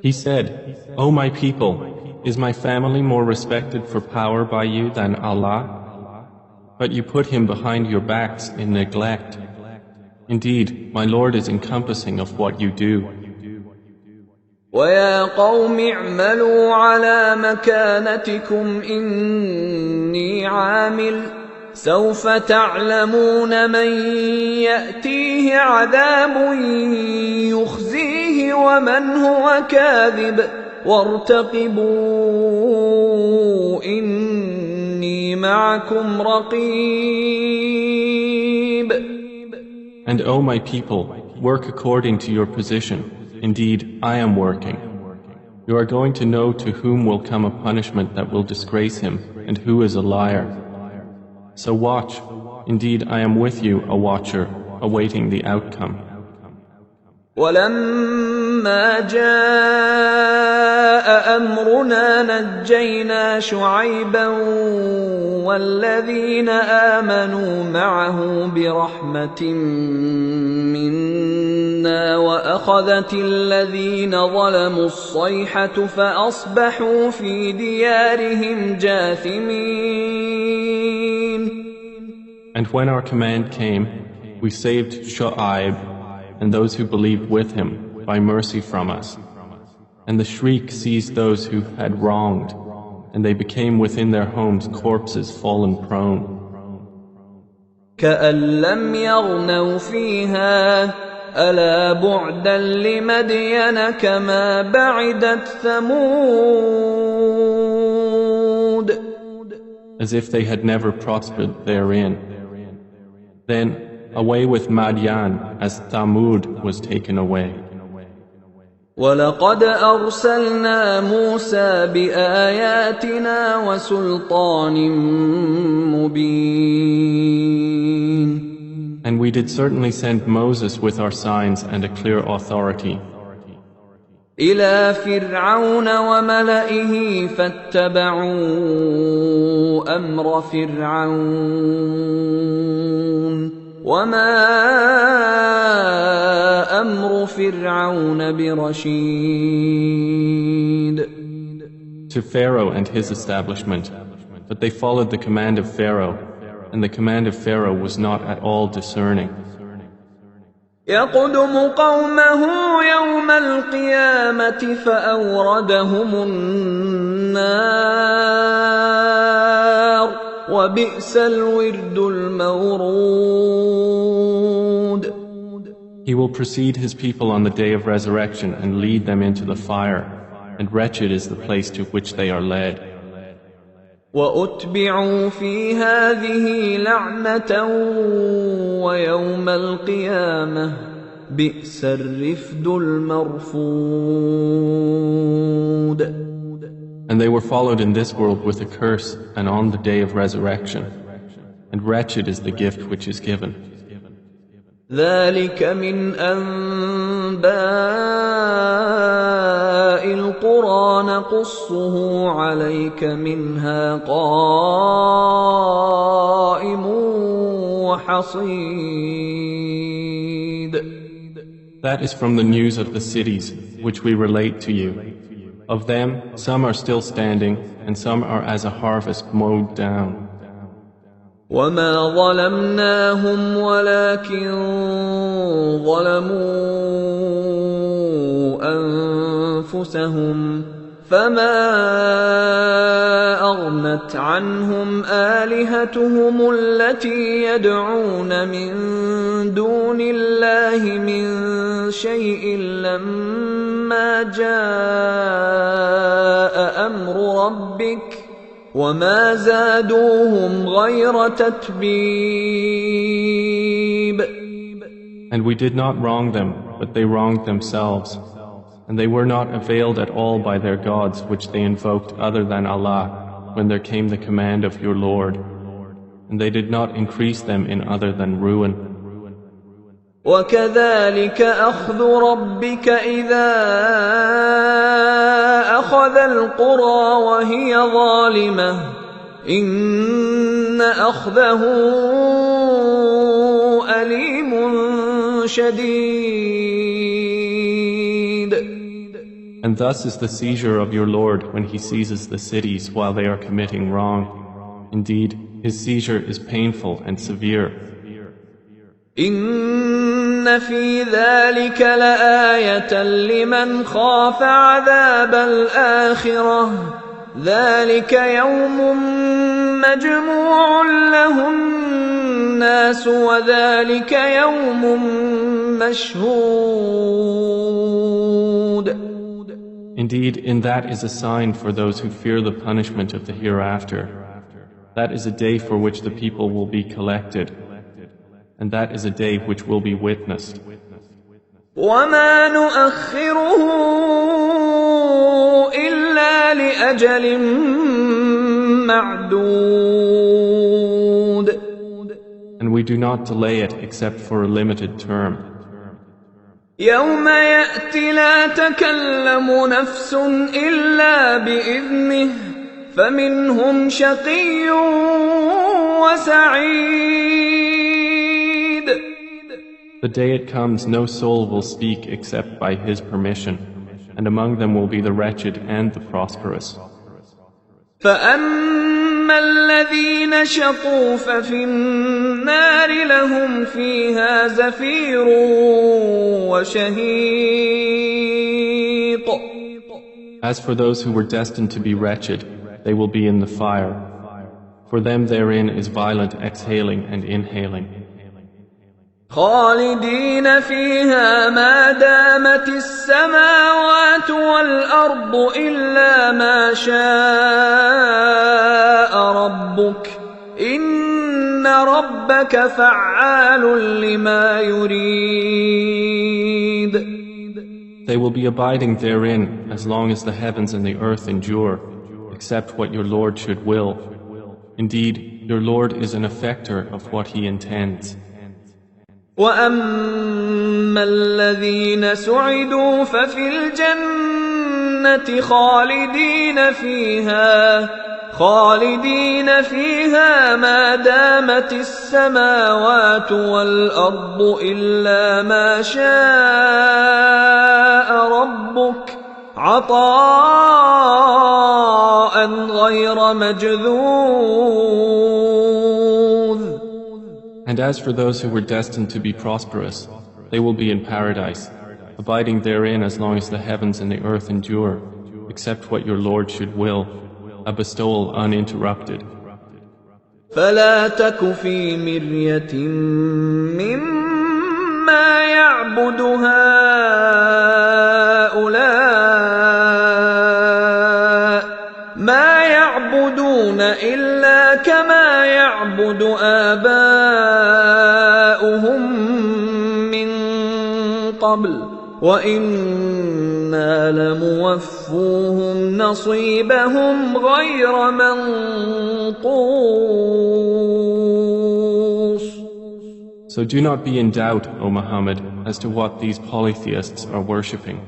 He said, O my people, is my family more respected for power by you than Allah? but you put him behind your backs in neglect. Indeed, my Lord is encompassing of what you do.
وَيَا قَوْمِ اعْمَلُوا عَلَى مَكَانَتِكُمْ إِنِّي عَامِلٌ سَوْفَ تَعْلَمُونَ مَن يَأْتِيهِ عَذَابٌ يُخْزِيهِ وَمَنْ هُوَ كَاذِبٌ وَارْتَقِبُوا إِنِّي مَعَكُمْ رَقِيبٌ.
And O my people, work according to your position. Indeed, I am working. You are going to know to whom will come a punishment that will disgrace him, and who is a liar. So watch. Indeed, I am with you, a watcher, awaiting the outcome.
وَلَمَّا جَاءَ أَمْرُنَا نَجَّيْنَا شُعَيْبًا وَالَّذِينَ آمَنُوا مَعَهُ بِرَحْمَةٍ مِنَّا وَأَخَذَتِ الَّذِينَ ظَلَمُوا الصَّيْحَةُ فَأَصْبَحُوا فِي دِيَارِهِمْ جَاثِمِينَ.
And when our command came, we saved Shu'aib and those who believed with him by mercy from us. And the shriek seized those who had wronged, and they became within their homes corpses fallen prone.
كَأَن لَّمْ يَغْنَوْا فِيهَا أَلَا بُعْدًا لِّمَدْيَنَ كَمَا بَعِدَتْ ثَمُودُ.
As if they had never prospered therein. Then away with Madian as Thamud was taken away.
وَلَقَدْ أَرْسَلْنَا مُوسَى بِآيَاتِنَا وَسُلْطَانٍ مُبِينٍ.
And we did certainly send Moses with our signs and a clear authority.
إِلَى فِرْعَوْنَ وَمَلَئِهِ فَاتَّبَعُوا أَمْرَ فِرْعَوْنَ وَمَا أَمْرُ فِرْعَوْنَ بِرَشِيدٍ.
To Pharaoh and his establishment, but they followed the command of Pharaoh, and the command of Pharaoh was not at all discerning.
يَقْدُمُ قَوْمَهُ يَوْمَ الْقِيَامَةِ فَأَوْرَدَهُمُ النَّارَ وَبِئْسَ الْوِرْدُ الْمَوْرُودُ.
He will precede his people on the day of resurrection and lead them into the fire, and wretched is the place to which they are led.
وَأُتْبِعُوا فِي هَٰذِهِ لَعْنَةً وَيَوْمَ الْقِيَامَةِ بِئْسَ الرِّفْدُ الْمَرْفُودُ.
And they were followed in this world with a curse and on the day of resurrection, and wretched is the gift which is given.
ذَلِكَ مِنْ أَنْبَاءِ الْقُرَىٰ نَقُصُّهُ عَلَيْكَ مِنْهَا قَائِمٌ وَحَصِيدٌ.
That is from the news of the cities which we relate to you. Of them, some are still standing, and some are as a harvest mowed down.
وَمَا ظَلَمْنَاهُمْ وَلَكِنْ ظَلَمُوا أَنفُسَهُمْ فَمَا أَغْنَتْ عَنْهُمْ آلِهَتُهُمُ الَّتِي يَدْعُونَ مِن دُونِ اللَّهِ مِن شَيْءٍ لَّمَّا جَاءَ أَمْرُ رَبِّكَ وَمَا زَادُوهُمْ غَيْرَ تَتْبِيبٍ.
And we did not wrong them, but they wronged themselves. And they were not availed at all by their gods which they invoked other than Allah when there came the command of your Lord. And they did not increase them in other than ruin.
وَكَذَلِكَ أَخْذُ رَبِّكَ إِذَا أَخَذَ الْقُرَىٰ وَهِيَ ظَالِمَةٌ إِنَّ أَخْذَهُ أَلِيمٌ شَدِيدٌ.
And thus is the seizure of your Lord when He seizes the cities while they are committing wrong. Indeed, his seizure is painful and severe.
إن في ذلك لآية لمن خاف عذاب الآخرة ذلك يوم مجموع له الناس وذلك يوم مشهود.
Indeed, in that is a sign for those who fear the punishment of the hereafter. That is a day for which the people will be collected, and that is a day which will be witnessed.
وما نؤخره إلا لأجل معدود.
And we do not delay it except for a limited term.
يوم يأتي لا تكلم نفس إلا بإذنه فمنهم شقي وسعيد.
The day it comes, no soul will speak except by His permission, and among them will be the wretched and the prosperous.
فأما الذين شقوا ففي النار لهم فيها زفير وشهيق.
As for those who were destined to be wretched, they will be in the fire. For them therein is violent exhaling and inhaling.
خالدين فيها ما دامت السماوات والأرض إلا ما شاء ربك إن ربك فعال لما يريد.
They will be abiding therein as long as the heavens and the earth endure, except what your Lord should will. Indeed, your Lord is an effector of what He intends.
وأما الذين سعدوا ففي الجنة خالدين فيها ما دامت السماوات والأرض إلا ما شاء ربك عطاء غير مجذوذ.
And as for those who were destined to be prosperous, they will be in paradise, abiding therein as long as the heavens and the earth endure, except what your Lord should will, a bestowal uninterrupted.
فلا تك في مرية مما يعبد هؤلاء ما يعبدون إلا كما يعبد آباؤهم من قبل وإنا لموفوهم نصيبهم غير منقوص.
So do not be in doubt, O Muhammad, as to what these polytheists are worshipping.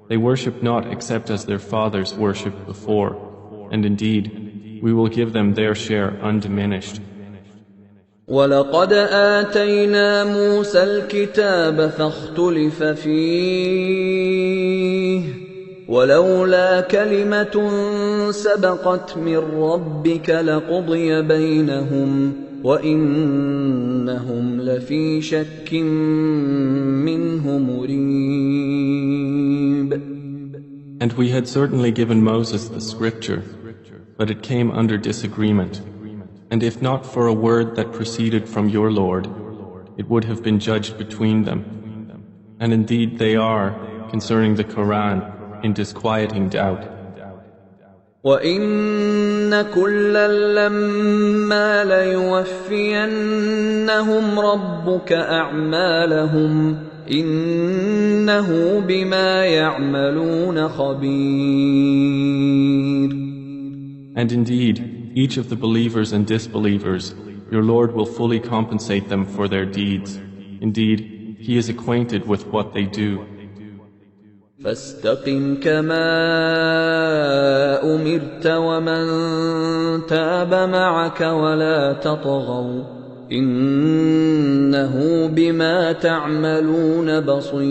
They worship not except as their fathers worshipped before, and indeed, we will give them their share undiminished.
ولقد آتينا موسى الكتاب فاختلف فيه ولولا كلمة سبقت من ربك لقضي بينهم وإنهم لفي شك منه مريب.
And we had certainly given Moses the scripture, but it came under disagreement. And if not for a word that proceeded from your Lord, it would have been judged between them. And indeed they are, concerning the Quran, in disquieting doubt.
وَإِنَّ كُلًّا لَّمَّا لَيُوَفِّيَنَّهُمْ رَبُّكَ أَعْمَالَهُمْ إِنَّهُ بِمَا يَعْمَلُونَ خَبِيرٌ.
And indeed, each of the believers and disbelievers, your Lord will fully compensate them for their deeds. Indeed, He is acquainted with what they do.
فاستقم كما أمرت ومن تاب معك ولا تطغوا إنه بما تعملون بصير.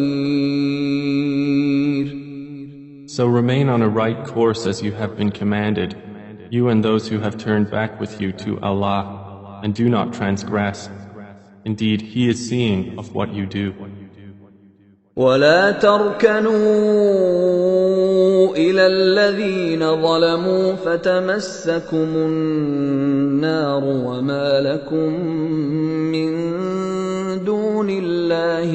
So remain on a right course as you have been commanded, you and those who have turned back with you to Allah, and do not transgress. Indeed, He is seeing of what you do.
ولا تركنوا إلى الذين ظلموا فتمسكم النار وما لكم من دون الله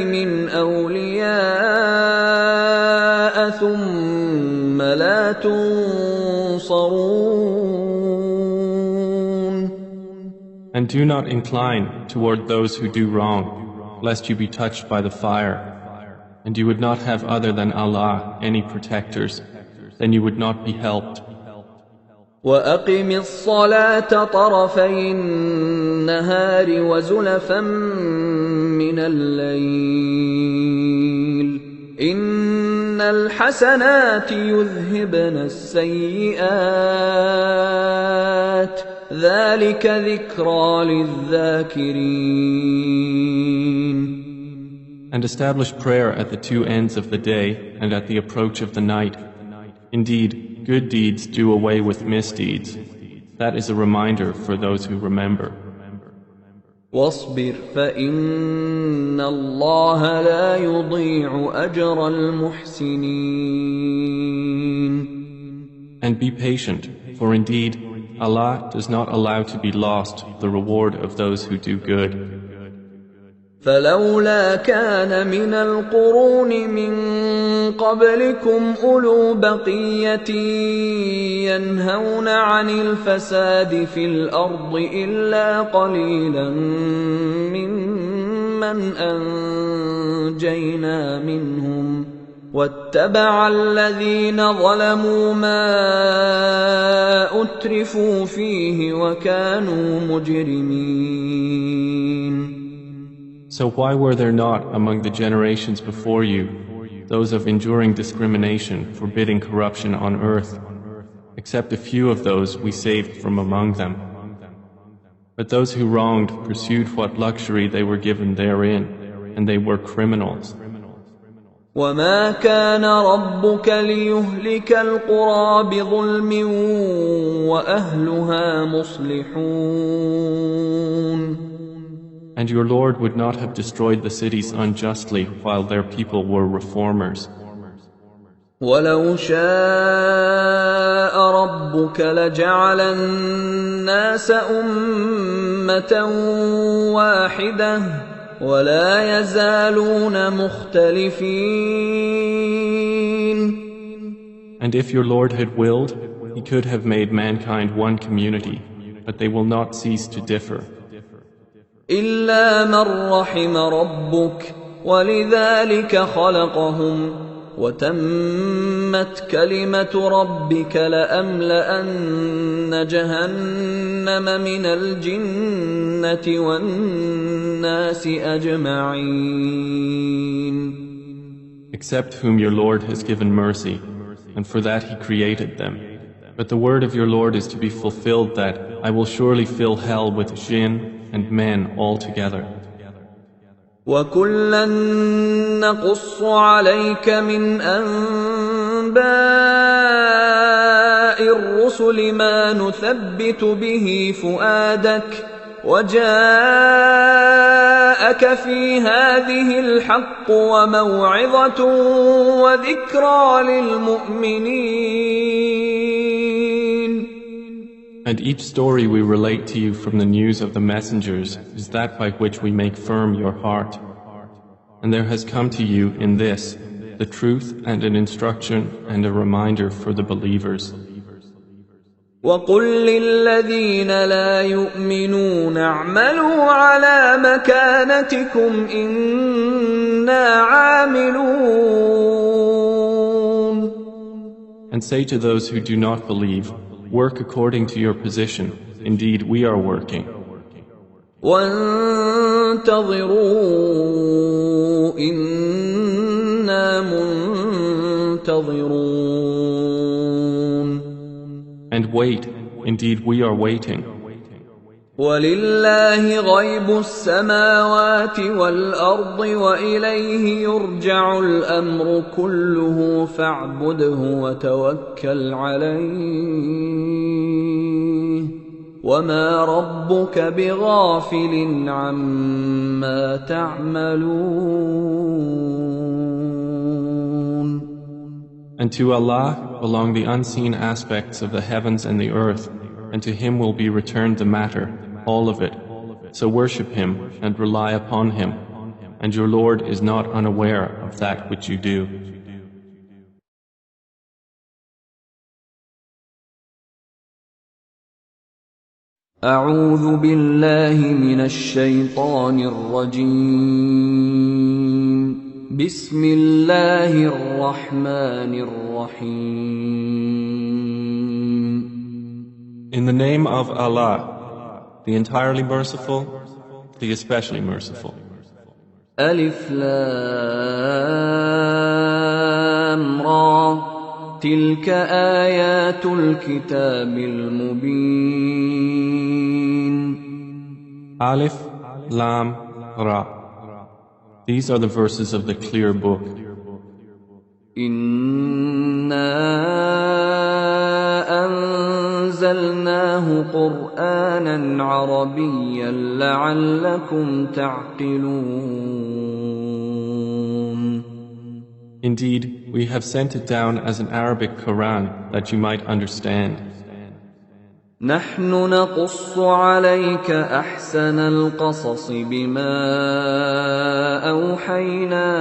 من أولياء ثم لا تنصرون.
And do not incline toward those who do wrong, lest you be touched by the fire. And you would not have other than Allah any protectors, then you would not be helped.
وَأَقِمِ الصَّلَاةَ طَرَفَيِ النَّهَارِ وَزُلَفًا مِّنَ اللَّيْلِ إِنَّ الْحَسَنَاتِ يُذْهِبْنَ السَّيِّئَاتِ ذَلِكَ ذِكْرَى لِلذَّاكِرِينَ.
And establish prayer at the two ends of the day and at the approach of the night. Indeed, good deeds do away with misdeeds. That is a reminder for those who remember.
وَاصْبِرْ فَإِنَّ اللَّهَ لَا يُضِيعُ أَجْرَ الْمُحْسِنِينَ.
And be patient, for indeed, Allah does not allow to be lost the reward of those who do good.
فلولا كان من القرون من قبلكم أولو بقية ينهون عن الفساد في الأرض إلا قليلا ممن أنجينا منهم واتبع الذين ظلموا ما أترفوا فيه وكانوا مجرمين.
So why were there not among the generations before you those of enduring discrimination, forbidding corruption on earth, except a few of those we saved from among them? But those who wronged pursued what luxury they were given therein, and they were criminals.
وَمَا كَانَ رَبُّكَ لِيُهْلِكَ الْقُرَى بِظُلْمٍ وَأَهْلُهَا مُصْلِحُونَ.
And your Lord would not have destroyed the cities unjustly while their people were reformers.
وَلَوْ شَاءَ رَبُّكَ لَجَعَلَ النَّاسَ أُمَّةً وَاحِدَةً وَلَا يَزَالُونَ مُخْتَلِفِينَ.
And if your Lord had willed, He could have made mankind one community, but they will not cease to differ.
إِلَّا مَن رَّحِمَ رَبُّكَ وَلِذَلِكَ خَلَقَهُمْ وَتَمَّتْ كَلِمَةُ رَبِّكَ لَأَمْلَأَنَّ جَهَنَّمَ مِنَ الْجِنَّةِ وَالنَّاسِ أَجْمَعِينَ.
Except whom your Lord has given mercy, and for that He created them. But the word of your Lord is to be fulfilled that I will surely fill hell with jinn and men all together.
وَكُلًّا نَّقُصُّ عَلَيْكَ مِنْ أَنبَاءِ الرُّسُلِ مَا نُثَبِّتُ بِهِ فُؤَادَكَ وَجَاءَكَ فِي هَٰذِهِ الْحَقُّ وَمَوْعِظَةٌ وَذِكْرَىٰ لِلْمُؤْمِنِينَ.
And each story we relate to you from the news of the messengers is that by which we make firm your heart. And there has come to you in this the truth and an instruction and a reminder for the believers.
وَقُل لِّلَّذِينَ لَا يُؤْمِنُونَ اعْمَلُوا عَلَىٰ مَكَانَتِكُمْ إِنَّا عَامِلُونَ.
And say to those who do not believe, work according to your position. Indeed, we are working.
وَانتَظِرُوا إِنَّا مُنتَظِرُونَ.
And wait, indeed we are waiting.
ولله غيب السماوات والأرض وإليه يرجع الأمر كله فاعبده وتوكل عليه وما ربك بغافل عما تعملون.
And to Allah belong the unseen aspects of the heavens and the earth, and to Him will be returned the matter, all of it. So worship Him and rely upon Him, and your Lord is not unaware of that which you do.
أعوذ بالله من الشيطان الرجيم. بسم الله الرحمن الرحيم.
In the name of Allah, the entirely merciful, the especially merciful.
ألف لام را تلك آيات الكتاب المبين.
Alif, Lam, Ra. These are the verses of the clear book.
إنا أنزلناه قرآنا عربيا لعلكم تعقلون.
Indeed, we have sent it down as an Arabic Quran that you might understand.
نحن نقص عليك أحسن القصص بما أوحينا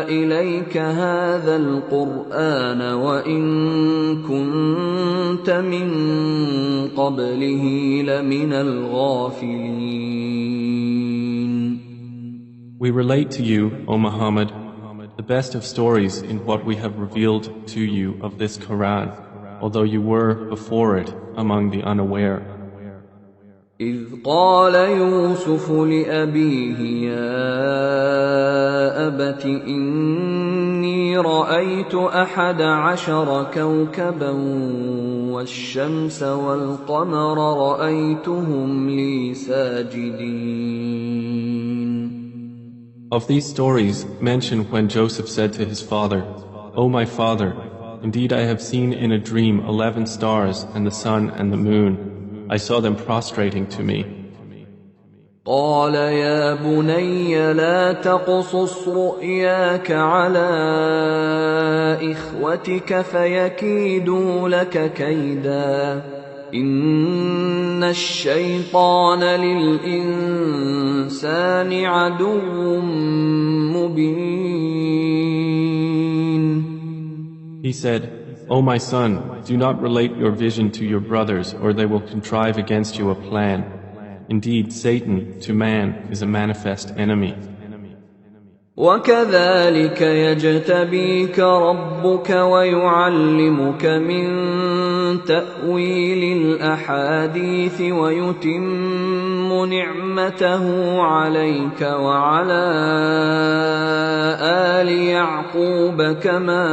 إليك هذا القرآن وإن كنت من قبله لمن الغافلين.
We relate to you, O Muhammad, the best of stories in what we have revealed to you of this Quran, although you were before it among the unaware.
إذ قال يوسف لأبيه يا أبت إني رأيت 11 كوكبا والشمس والقمر رأيتهم لي ساجدين.
Of these stories, mention when Joseph said to his father, O my father, indeed I have seen in a dream 11 stars and the sun and the moon. I saw them prostrating to me.
قال يا بني لا تقصص رؤياك على إخوتك فيكيدوا لك كيدا إن الشيطان للإنسان عدو مبين.
He said, O my son, do not relate your vision to your brothers, or they will contrive against you a plan. Indeed, Satan, to man, is a manifest enemy.
وكذلك يجتبيك ربك ويعلمك من تأويل الأحاديث ويتم نعمته عليك وعلى آل يعقوب كما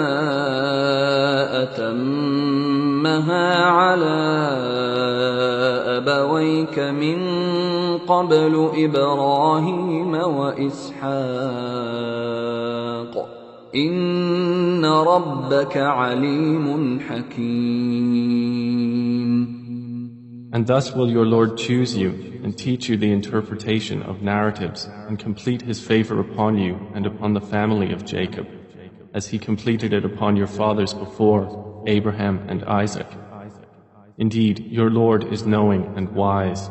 أتمها على أبويك من قبل إبراهيم وإسحاق إن ربك عليم حكيم.
And thus will your Lord choose you and teach you the interpretation of narratives and complete His favor upon you and upon the family of Jacob, as He completed it upon your fathers before, Abraham and Isaac. Indeed, your Lord is knowing and wise.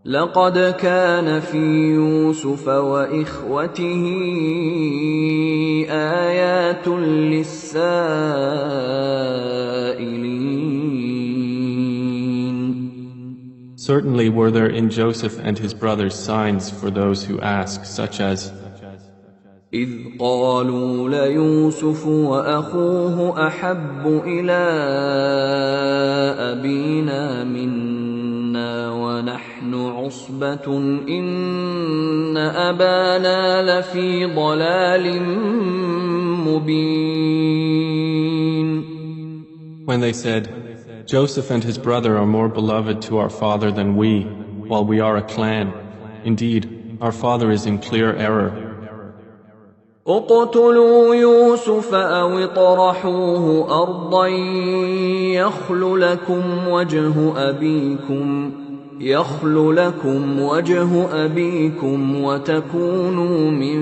لقد كان في يوسف وإخوته آيات للسائلين.
Certainly were there in Joseph and his brothers signs for those who ask, such as
إذ قالوا ليوسف وأخوه أحب إلى أبينا منا ونحن عصبة إن أبانا لفي ضلال مبين.
When they said, Joseph and his brother are more beloved to our father than we, while we are a clan. Indeed, our father is in clear error.
اقتلوا يوسف أو اطرحوه أرضا يخل لكم وجه أبيكم وتكونوا من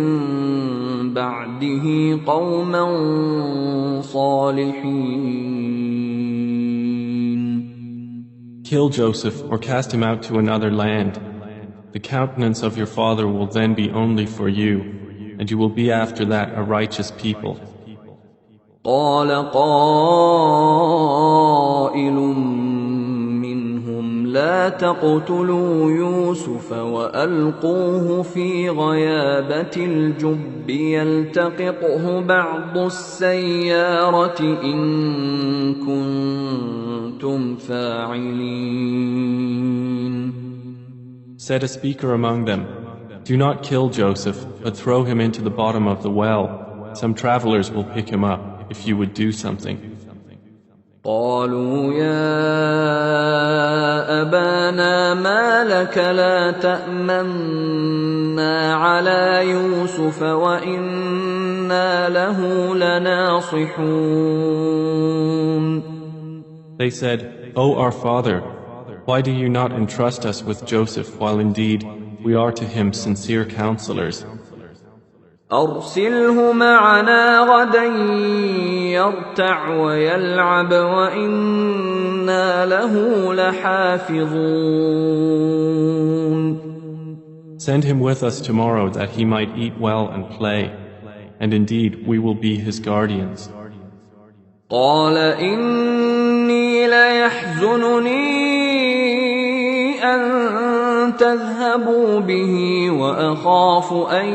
بعده قوما صالحين.
Kill Joseph or cast him out to another land. The countenance of your father will then be only for you, and you will be after that a righteous people.
قال قائل منهم لا تقتلوا يوسف وألقوه في غيابة الجب يلتقطه بعض السيارة إن كنتم فاعلين.
Said a speaker among them, do not kill Joseph, but throw him into the bottom of the well. Some travelers will pick him up if you would do something.
قالوا يا أبانا ما لك لا تأمنا على يوسف وإنا له لناصحون.
They said, O our father, why do you not entrust us with Joseph while indeed we are to him sincere counselors?
أرسله معنا غدا يرتع ويلعب وإنا له لحافظون.
Send him with us tomorrow that he might eat well and play, and indeed we will be his guardians.
قال إني ليحزنني أن تذهبوا به وأخاف أن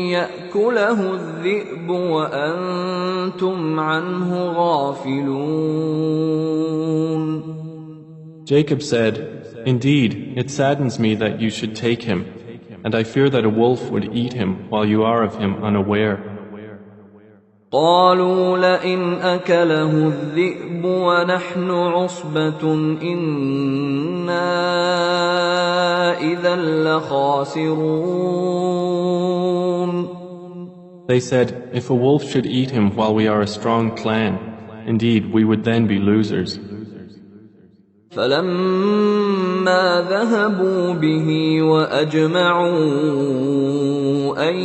يأكله الذئب وأنتم عنه غافلون.
Jacob said, indeed, it saddens me that you should take him, and I fear that a wolf would eat him while you are of him unaware.
قالوا لئن أكله الذئب ونحن عصبة إنا إذا لخاسرون.
They said, if a wolf should eat him while we are a strong clan, indeed we would then be losers.
فلما ذهبوا به وأجمعوا أن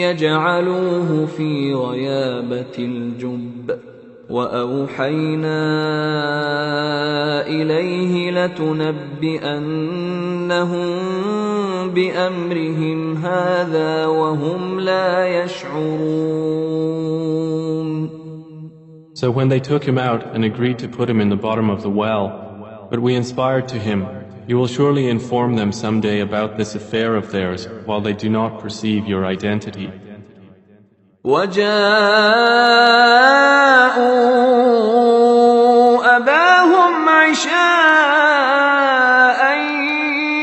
يجعلوه في غيابة الجب وأوحينا إليه لتنبئنهم بأمرهم هذا وهم لا يشعرون.
So when they took him out and agreed to put him in the bottom of the well, but we inspired to him, you will surely inform them someday about this affair of theirs while they do not perceive your identity.
وجاءوا أباهم عشاء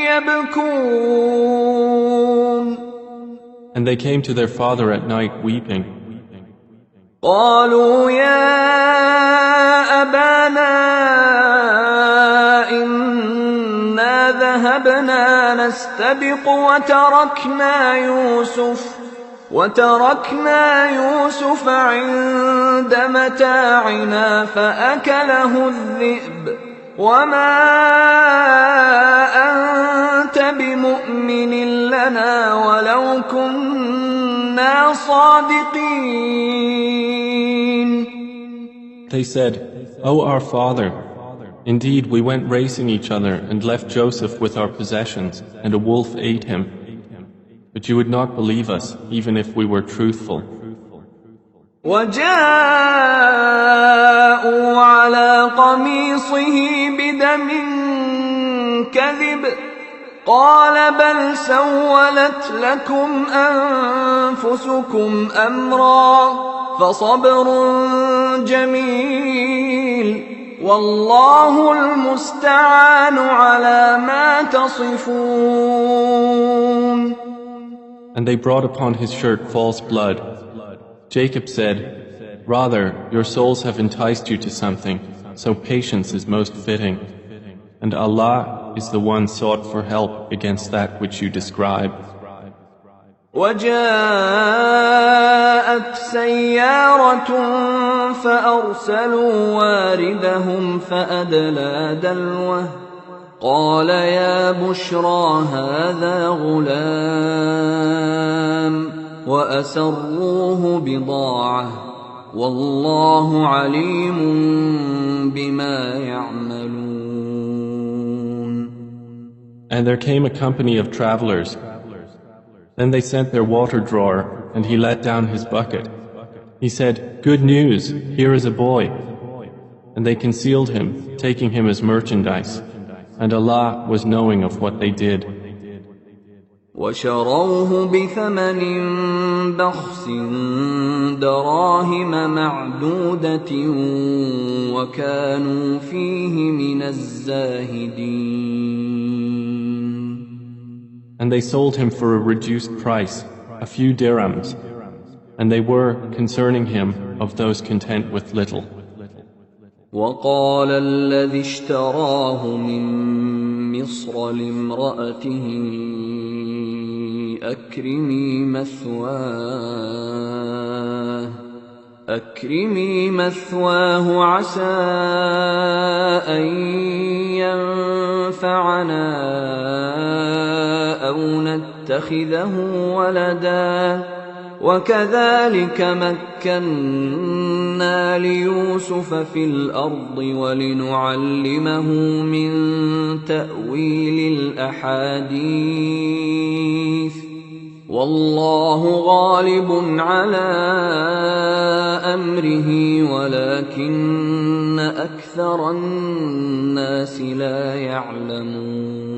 يبكون.
And they came to their father at night weeping.
قالوا يا أبانا إنا ذهبنا نستبق وتركنا يوسف عند متاعنا فأكله الذئب وما أنت بمؤمن لنا ولو كنا صادقين.
They said, O our father, indeed we went racing each other and left Joseph with our possessions, and a wolf ate him. But you would not believe us, even if we were truthful.
وجاءوا على قميصه بدم كذب قال بل سولت لكم أنفسكم أمرا فصبر جميل والله المستعان على ما تصفون.
And they brought upon his shirt false blood. Jacob said, rather, your souls have enticed you to something, so patience is most fitting. And Allah is the one sought for help against that which you describe.
وجاءت سيارة فأرسلوا واردهم فأدلى دلوه قال يا بشرى هذا غلام وأسروه بضاعة والله عليم بما يعملون.
And there came a company of travelers. Then they sent their water drawer, and he let down his bucket. He said, "Good news, here is a boy." And they concealed him, taking him as merchandise. And Allah was knowing of what they did.
وشروه بثمن بخس دراهم معدودة وكانوا فيه من الزاهدين.
And they sold him for a reduced price, a few dirhams, and they were, concerning him, of those content with little.
وقال الذي اشتراه من مصر لامرأته أكرمي مثواه عسى أن ينفعنا أو نتخذه ولدا وكذلك مكنا ليوسف في الأرض ولنعلمه من تأويل الأحاديث والله غالب على أمره ولكن أكثر الناس لا يعلمون.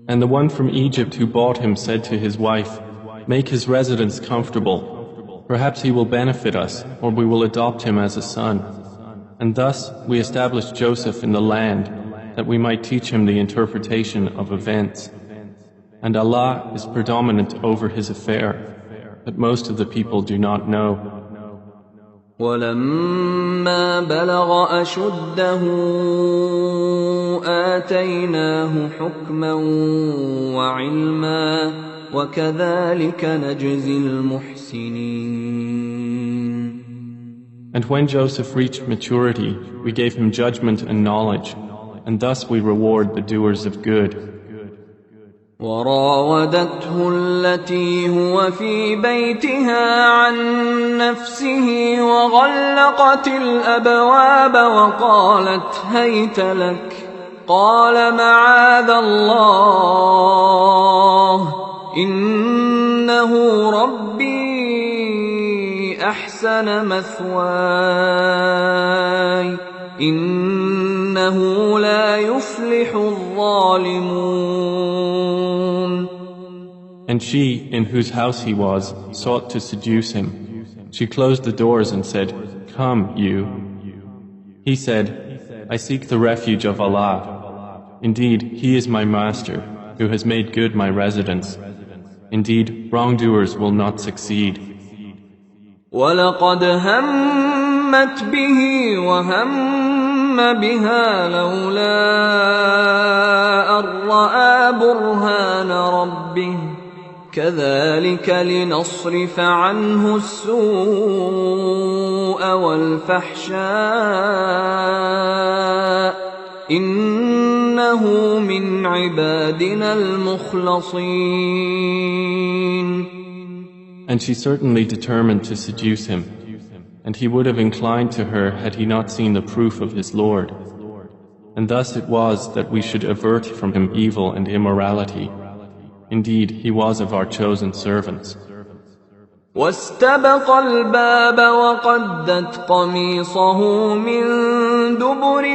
And the one from Egypt who bought him said to his wife, "Make his residence comfortable. Perhaps he will benefit us, or we will adopt him as a son." And thus we established Joseph in the land, that we might teach him the interpretation of events. And Allah is predominant over his affair, but most of the people do not know.
وَلَمَّا بَلَغَ أَشُدَّهُ آتَيْنَاهُ حُكْمًا وَعِلْمًا وَكَذَلِكَ نَجْزِي الْمُحْسِنِينَ.
And when Joseph reached maturity, we gave him judgment and knowledge, and thus we reward the doers of good.
وراودته التي هو في بيتها عن نفسه وغلقت الأبواب وقالت هيت لك قال معاذ الله إنه ربي أحسن مثواي إنه لا يفلح الظالمون.
And she, in whose house he was, sought to seduce him. She closed the doors and said, "Come, you." He said, "I seek the refuge of Allah. Indeed, He is my Master, who has made good my residence. Indeed, wrongdoers will not succeed."
وَلَقَدْ هَمَّتْ بِهِ وَهَمَّ بِهَا لَوْلَا أَن رَّأَىٰ بُرْهَانَ رَبِّهِ كَذَلِكَ لِنَصْرِفَ عَنْهُ السُّوءَ وَالْفَحْشَاءَ إِنَّهُ مِنْ عِبَادِنَا الْمُخْلَصِينَ.
And she certainly determined to seduce him, and he would have inclined to her had he not seen the proof of his Lord. And thus it was that we should avert from him evil and immorality. Indeed, he was of our chosen servants.
واستبق الباب وقدت قميصه من دبر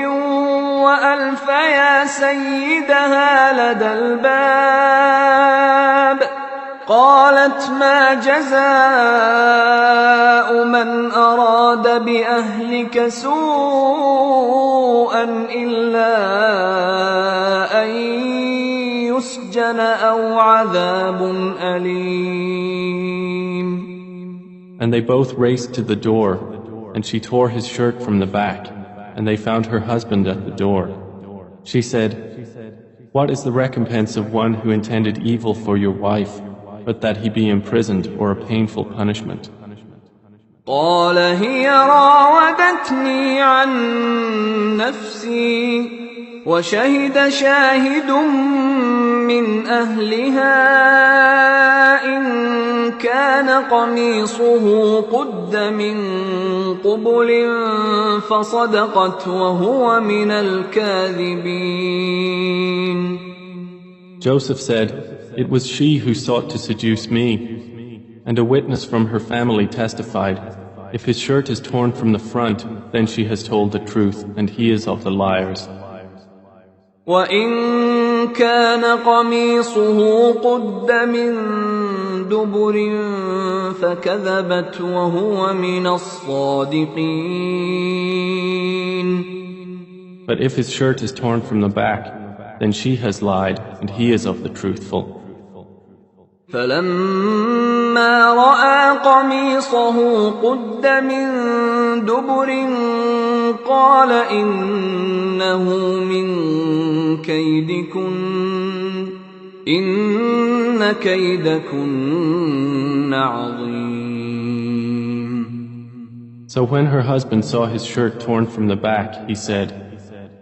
وألف يا سيدها لدى الباب قالت ما جزاء من أراد بأهلك سوءا إلا أن يسجن أو عذاب أليم.
And they both raced to the door, and she tore his shirt from the back, and they found her husband at the door. She said, "What is the recompense of one who intended evil for your wife, but that he be imprisoned or a painful punishment?"
قال هي راودتني عن نفسي وشهد شاهد من أهلها إن كان قميصه قد من قبل فصدقت وهو من الكاذبين.
Joseph said, "It was she who sought to seduce me." And a witness from her family testified, "If his shirt is torn from the front, then she has told the truth, and he is of the liars."
وَإِن كَانَ قَمِيصُهُ قُدَّ مِن دُبُرٍ فَكَذَبَتْ وَهُوَ مِنَ الصَّادِقِينَ.
But if his shirt is torn from the back, then she has lied, and he is of the truthful.
فَلَمَّا رَأَىٰ قَمِيصَهُ قُدَّ مِن دُبُرٍ قَالَ إِنَّهُ مِن كَيْدِكُنَّ إِنَّ كَيْدَكُنَّ عَظِيمٌ.
So when her husband saw his shirt torn from the back, he said,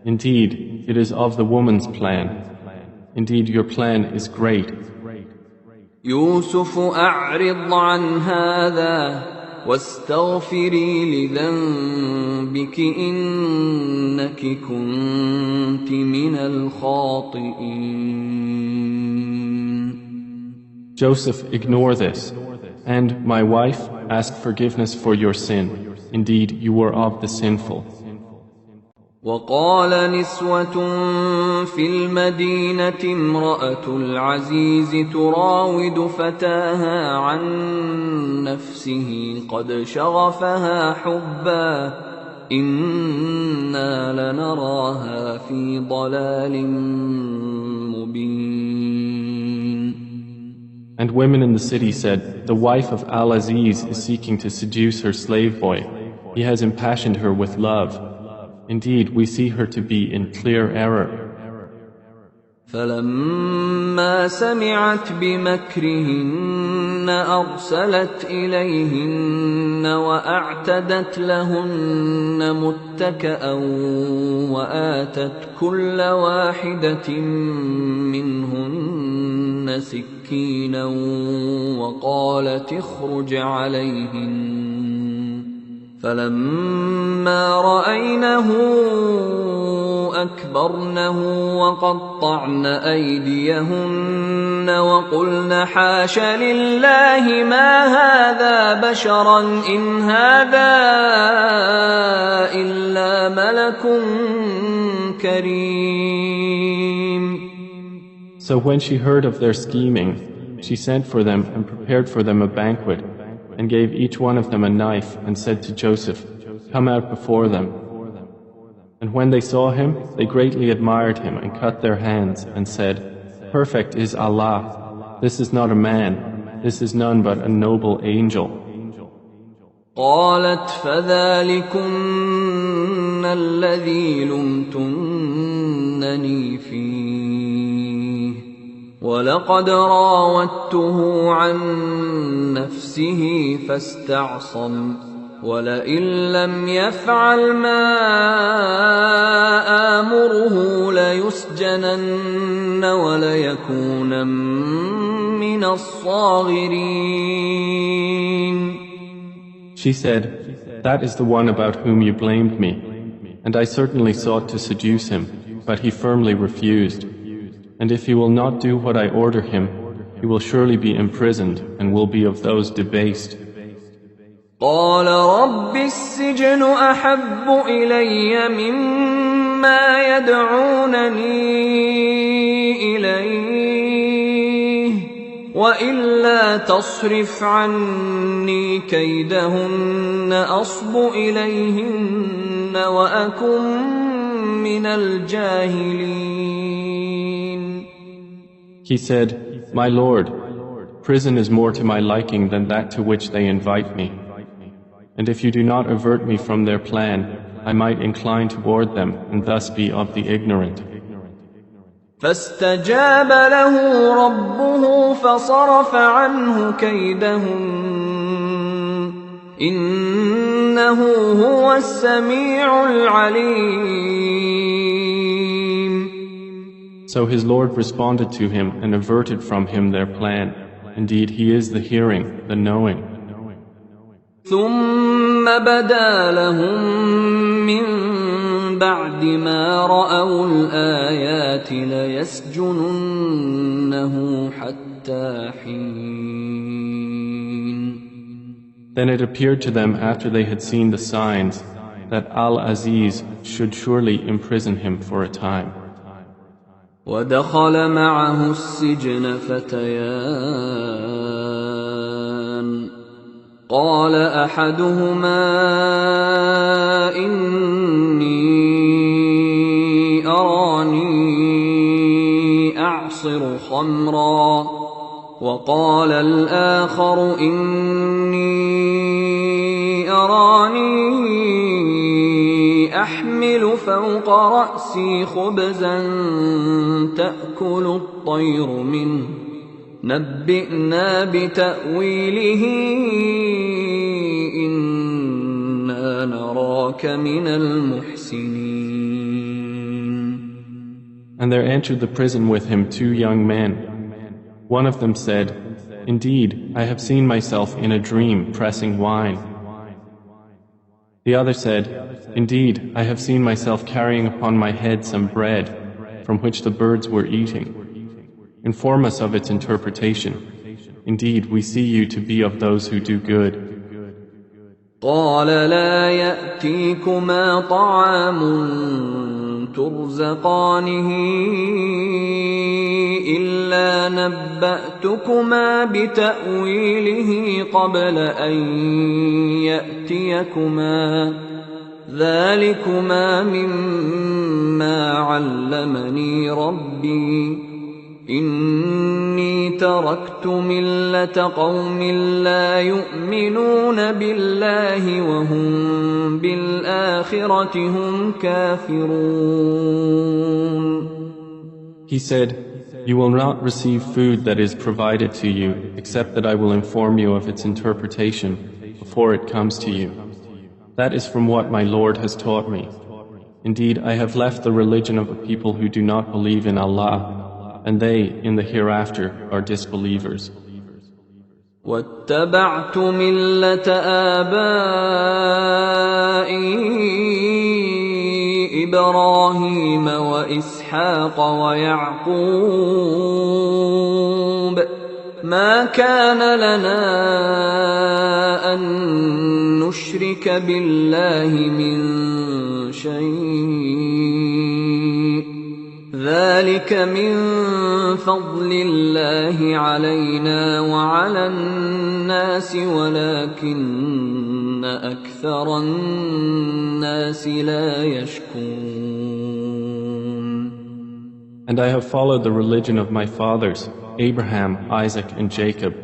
"Indeed, it is of the woman's plan. Indeed, your plan is great."
يوسف أعرض عن هذا واستغفري لذنبك إنك كنت من الخاطئين.
Joseph, ignore this, and, my wife, ask forgiveness for your sin. Indeed, you were of the sinful.
وقال نسوة في المدينة امرأة العزيز تراود فتاها عن نفسه قد شغفها حبا إنا لنراها في ضلال مبين.
And women in the city said, "The wife of Al-Aziz is seeking to seduce her slave boy. He has impassioned her with love. Indeed, we see her to be in clear error."
فلما سمعت بمكرهن أرسلت إليهن وأعتدت لهن متكأ وآتت كل واحدة منهن سكينا وقالت اخرج عليهن. فلما رأينه أكبرنه وقطعن أيديهن وقلن حاش لله ما هذا بشرا إن هذا إلا ملك كريم.
So when she heard of their scheming, she sent for them and prepared for them a banquet, and gave each one of them a knife, and said to Joseph, "Come out before them." And when they saw him, they greatly admired him and cut their hands, and said, "Perfect is Allah. This is not a man. This is none but a noble angel."
قالت فذلكن الذي لمتنني فيه ولقد راودته عن نفسه فاستعصم ولئن لم يفعل ما آمره ليسجنن وليكونن من الصاغرين.
She said, "That is the one about whom you blamed me, and I certainly sought to seduce him, but he firmly refused. And if he will not do what I order him, he will surely be imprisoned and will be of those debased."
قال رب السجن أحب إلي مما يدعونني إليه وإلا تصرف عني كيدهن أصب إليهن وأكن من الجاهلين.
He said, "My Lord, prison is more to my liking than that to which they invite me. And if you do not avert me from their plan, I might incline toward them and thus be of the ignorant.
فاستجاب له ربه فصرف عنه كيدهم إنه هو السميع العليم.
So his Lord responded to him and averted from him their plan. Indeed, he is the hearing, the knowing.
ثم بدا لهم من بعد ما رأوا الآيات ليسجننه حتى حين.
Then it appeared to them after they had seen the signs that Al-Aziz should surely imprison him for a time.
ودخل معه السجن فتيان قال أحدهما إني أراني أعصر خمرا وقال الآخر إني أراني أحمل فوق رأسي خبزا تأكل الطير منه نبئنا بتأويله إنا نراك من المحسنين.
And there entered the prison with him 2 young men. One of them said, Indeed, I have seen myself in a dream pressing wine. The other said, Indeed, I have seen myself carrying upon my head some bread from which the birds were eating. Inform us of its interpretation. Indeed, we see you to be of those who do good.
قال لا يأتيكما طعام ترزقانه إلا نبأتكما بتأويله قبل أن يأتيكما ذلكما مما علمني ربي إني تركت ملة قوم لا يؤمنون بالله وهم بالآخرة هم كافرون.
He said, You will not receive food that is provided to you except that I will inform you of its interpretation before it comes to you. That is from what my Lord has taught me. Indeed, I have left the religion of a people who do not believe in Allah, and they, in the hereafter, are disbelievers.
واتبعت ملة آبائي إبراهيم وإسحاق ويعقوب ما كان لنا أن نشرك بالله من شيء ذلك من فضل الله علينا وعلى الناس ولكن أكثر الناس لا يشكرون.
And I have followed the religion of my fathers, Abraham, Isaac, and Jacob,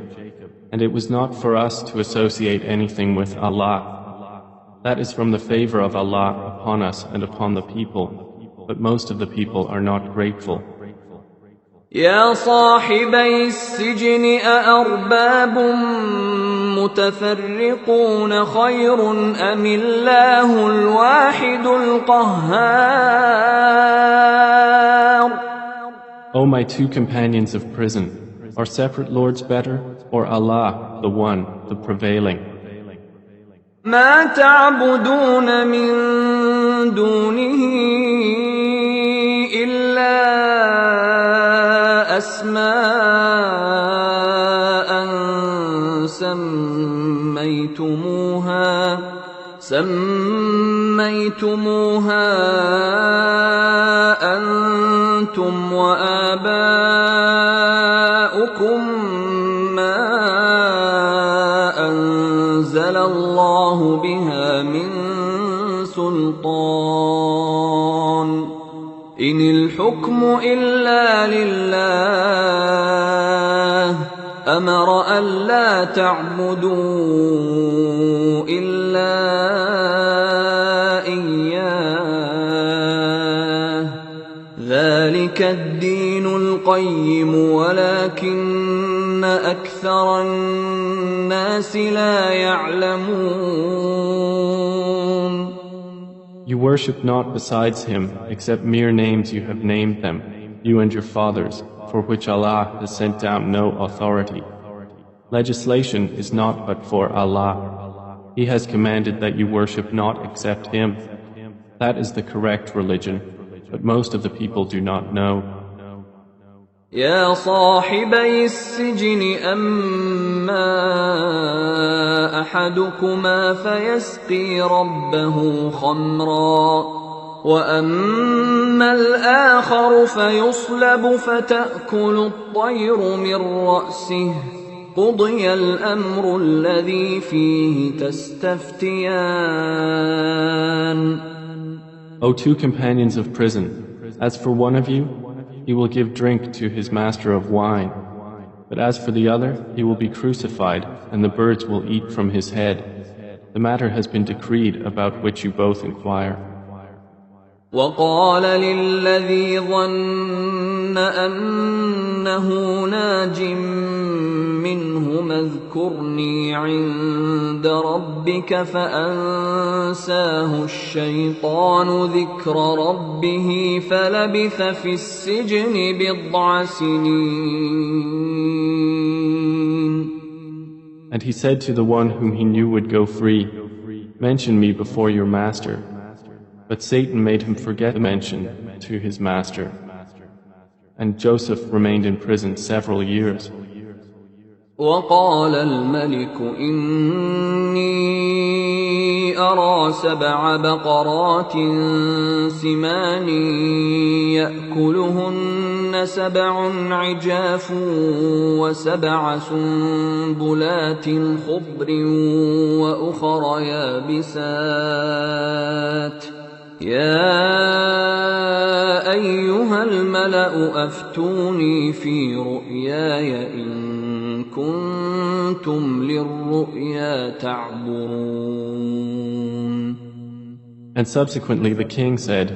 and it was not for us to associate anything with Allah. That is from the favor of Allah upon us and upon the people, but most of the people are not grateful.
يا صاحبي السجن أأرباب متفرقون خير أم الله الواحد القهار.
O my 2 companions of prison, are separate lords better, or Allah, the one, the prevailing?
ما تعبدون من دونه إلا أسماء سميتموها أنتم وآباؤكم ما أنزل الله بها من سلطان إن الحكم إلا لله وأمر ألا تعبدوا إلا إياه ذلك الدين القيم ولكن أكثر الناس لا يعلمون.
You worship not besides him except mere names you have named them, you and your fathers, for which Allah has sent down no authority. Legislation is not but for Allah. He has commanded that you worship not except Him. That is the correct religion, but most of the people do not know.
يا صاحبي السجن أما أحدكما فيسقي ربه خمرا وأما الآخر فيصلب فتأكل الطير من رأسه قضي الأمر الذي فيه تستفتيان.
O two companions of prison, as for one of you, he will give drink to his master of wine, but as for the other, he will be crucified, and the birds will eat from his head. The matter has been decreed about which you both inquire.
وقال للذي ظن أنه ناج منهما اذكرني عند ربك فأنساه الشيطان ذكر ربه فلبث في السجن بضع سنين.
And he said to the one whom he knew would go free, mention me before your master. But Satan made him forget mention to his master. And Joseph remained in prison several years.
وقال الملك إني أرى 7 بقرات سمان يأكلهن 7 عجاف و7 سنبلات خضر وأخر يابسات يا أيها الملأ أفتوني في رؤياي إن كنتم للرؤيا تعبرون.
And subsequently the king said,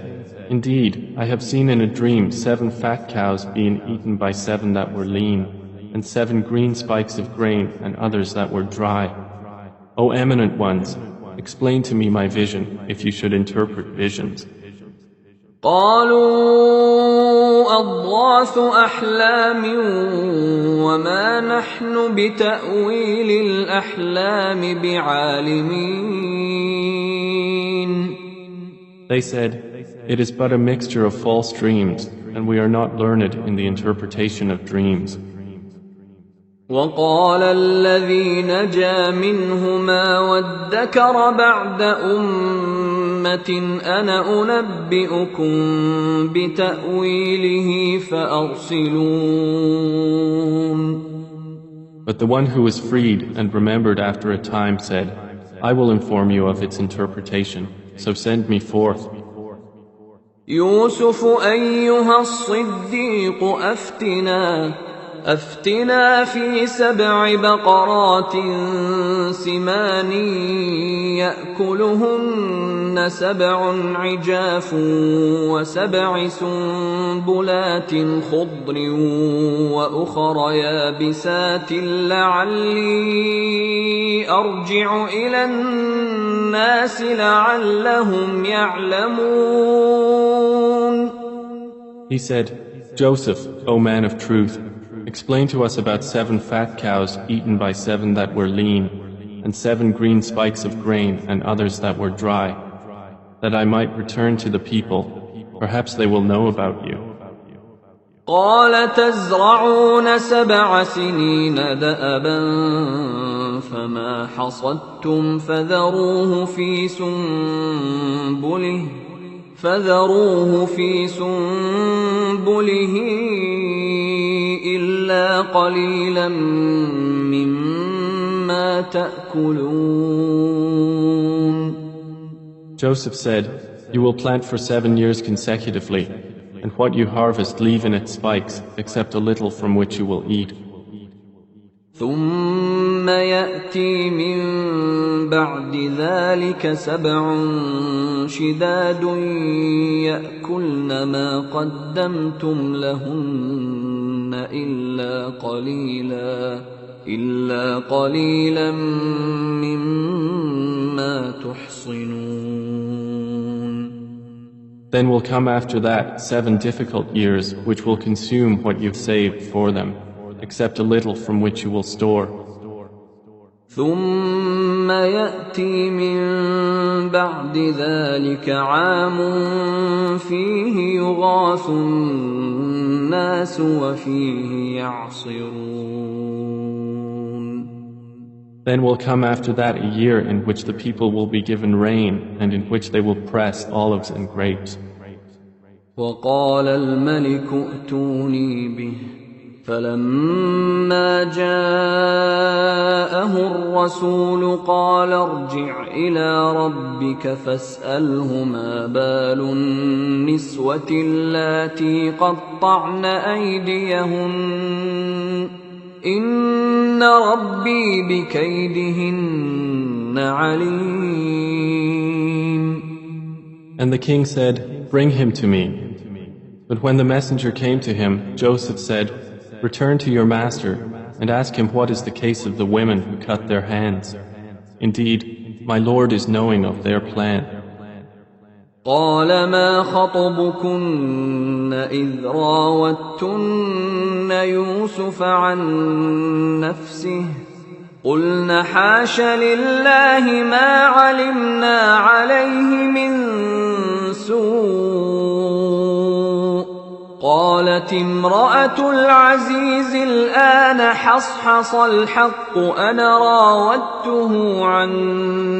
Indeed, I have seen in a dream 7 fat cows being eaten by 7 that were lean, and 7 green spikes of grain and others that were dry. O eminent ones, explain to me my vision, if you should interpret visions.
قالوا أضغاث أحلام وما نحن بتأويل الأحلام بعالمين.
They said, It is but a mixture of false dreams, and we are not learned in the interpretation of dreams.
وقال الذي نجا منهما وادكر بعد أمة أنا أنبئكم بتأويله فأرسلون.
But the one who was freed and remembered after a time said, I will inform you of its interpretation, so send me forth.
يوسف أيها الصديق أفتنا في 7 بقرات سمان يأكلهن 7 عجاف و7 سنبلات خضر وأخر يابسات لعلي أرجع إلى الناس لعلهم يعلمون.
He said, Joseph, O man of truth, explain to us about 7 fat cows eaten by 7 that were lean, and 7 green spikes of grain and others that were dry, that I might return to the people. Perhaps they will know about you.
قال تزرعون 7 سنين دأبا فما حصدتم فذروه في سنبله إلا قليلا مما تأكلون.
Joseph said, You will plant for 7 years consecutively, and what you harvest leave in its spikes, except a little from which you will eat.
ثم يأتي من بعد ذلك 7 شداد يأكلن ما قدمتم لهن إلا قليلا مما تحصنون.
Then will come after that 7 difficult years which will consume what you've saved for them, except a little from which you will store.
ثم يأتي من بعد ذلك عام فيه يغاث الناس وفيه يعصرون.
Then will come after that a year in which the people will be given rain and in which they will press olives and grapes.
وقال الملك ائتوني به فلما جاءه الرسول قال ارجع إلى ربك فاسأله ما بال النسوة اللاتي قطعن أيديهن إن ربي بكيدهن عليم.
And the king said, "Bring him to me." But when the messenger came to him, Joseph said, "Return to your master and ask him what is the case of the women who cut their hands. Indeed, my Lord is knowing of their plan."
قال ما خطبكن إذ راوتن يوسف عن نفسه قلن حاش لله ما علمنا عليه من سوء قالت امرأة العزيز الآن حصحص الحق أنا راودته عن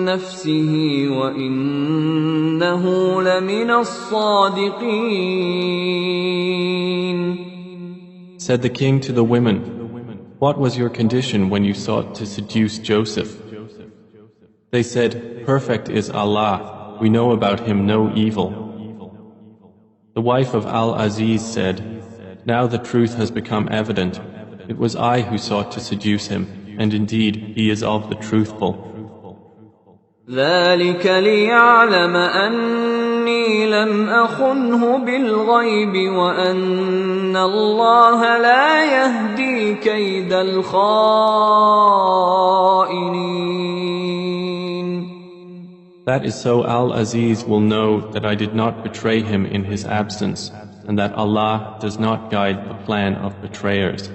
نفسه وإنه لمن الصادقين.
Said the king to the women, "What was your condition when you sought to seduce Joseph?" They said, "Perfect is Allah, we know about him no evil." The wife of Al-Aziz said, "Now the truth has become evident. It was I who sought to seduce him, and indeed he is of the truthful."
ذلك ليعلم أني لم أخنه بالغيب وأن الله لا يهدي كيد الخائنين.
That is so Al-Aziz will know that I did not betray him in his absence, and that Allah does not guide the plan of betrayers.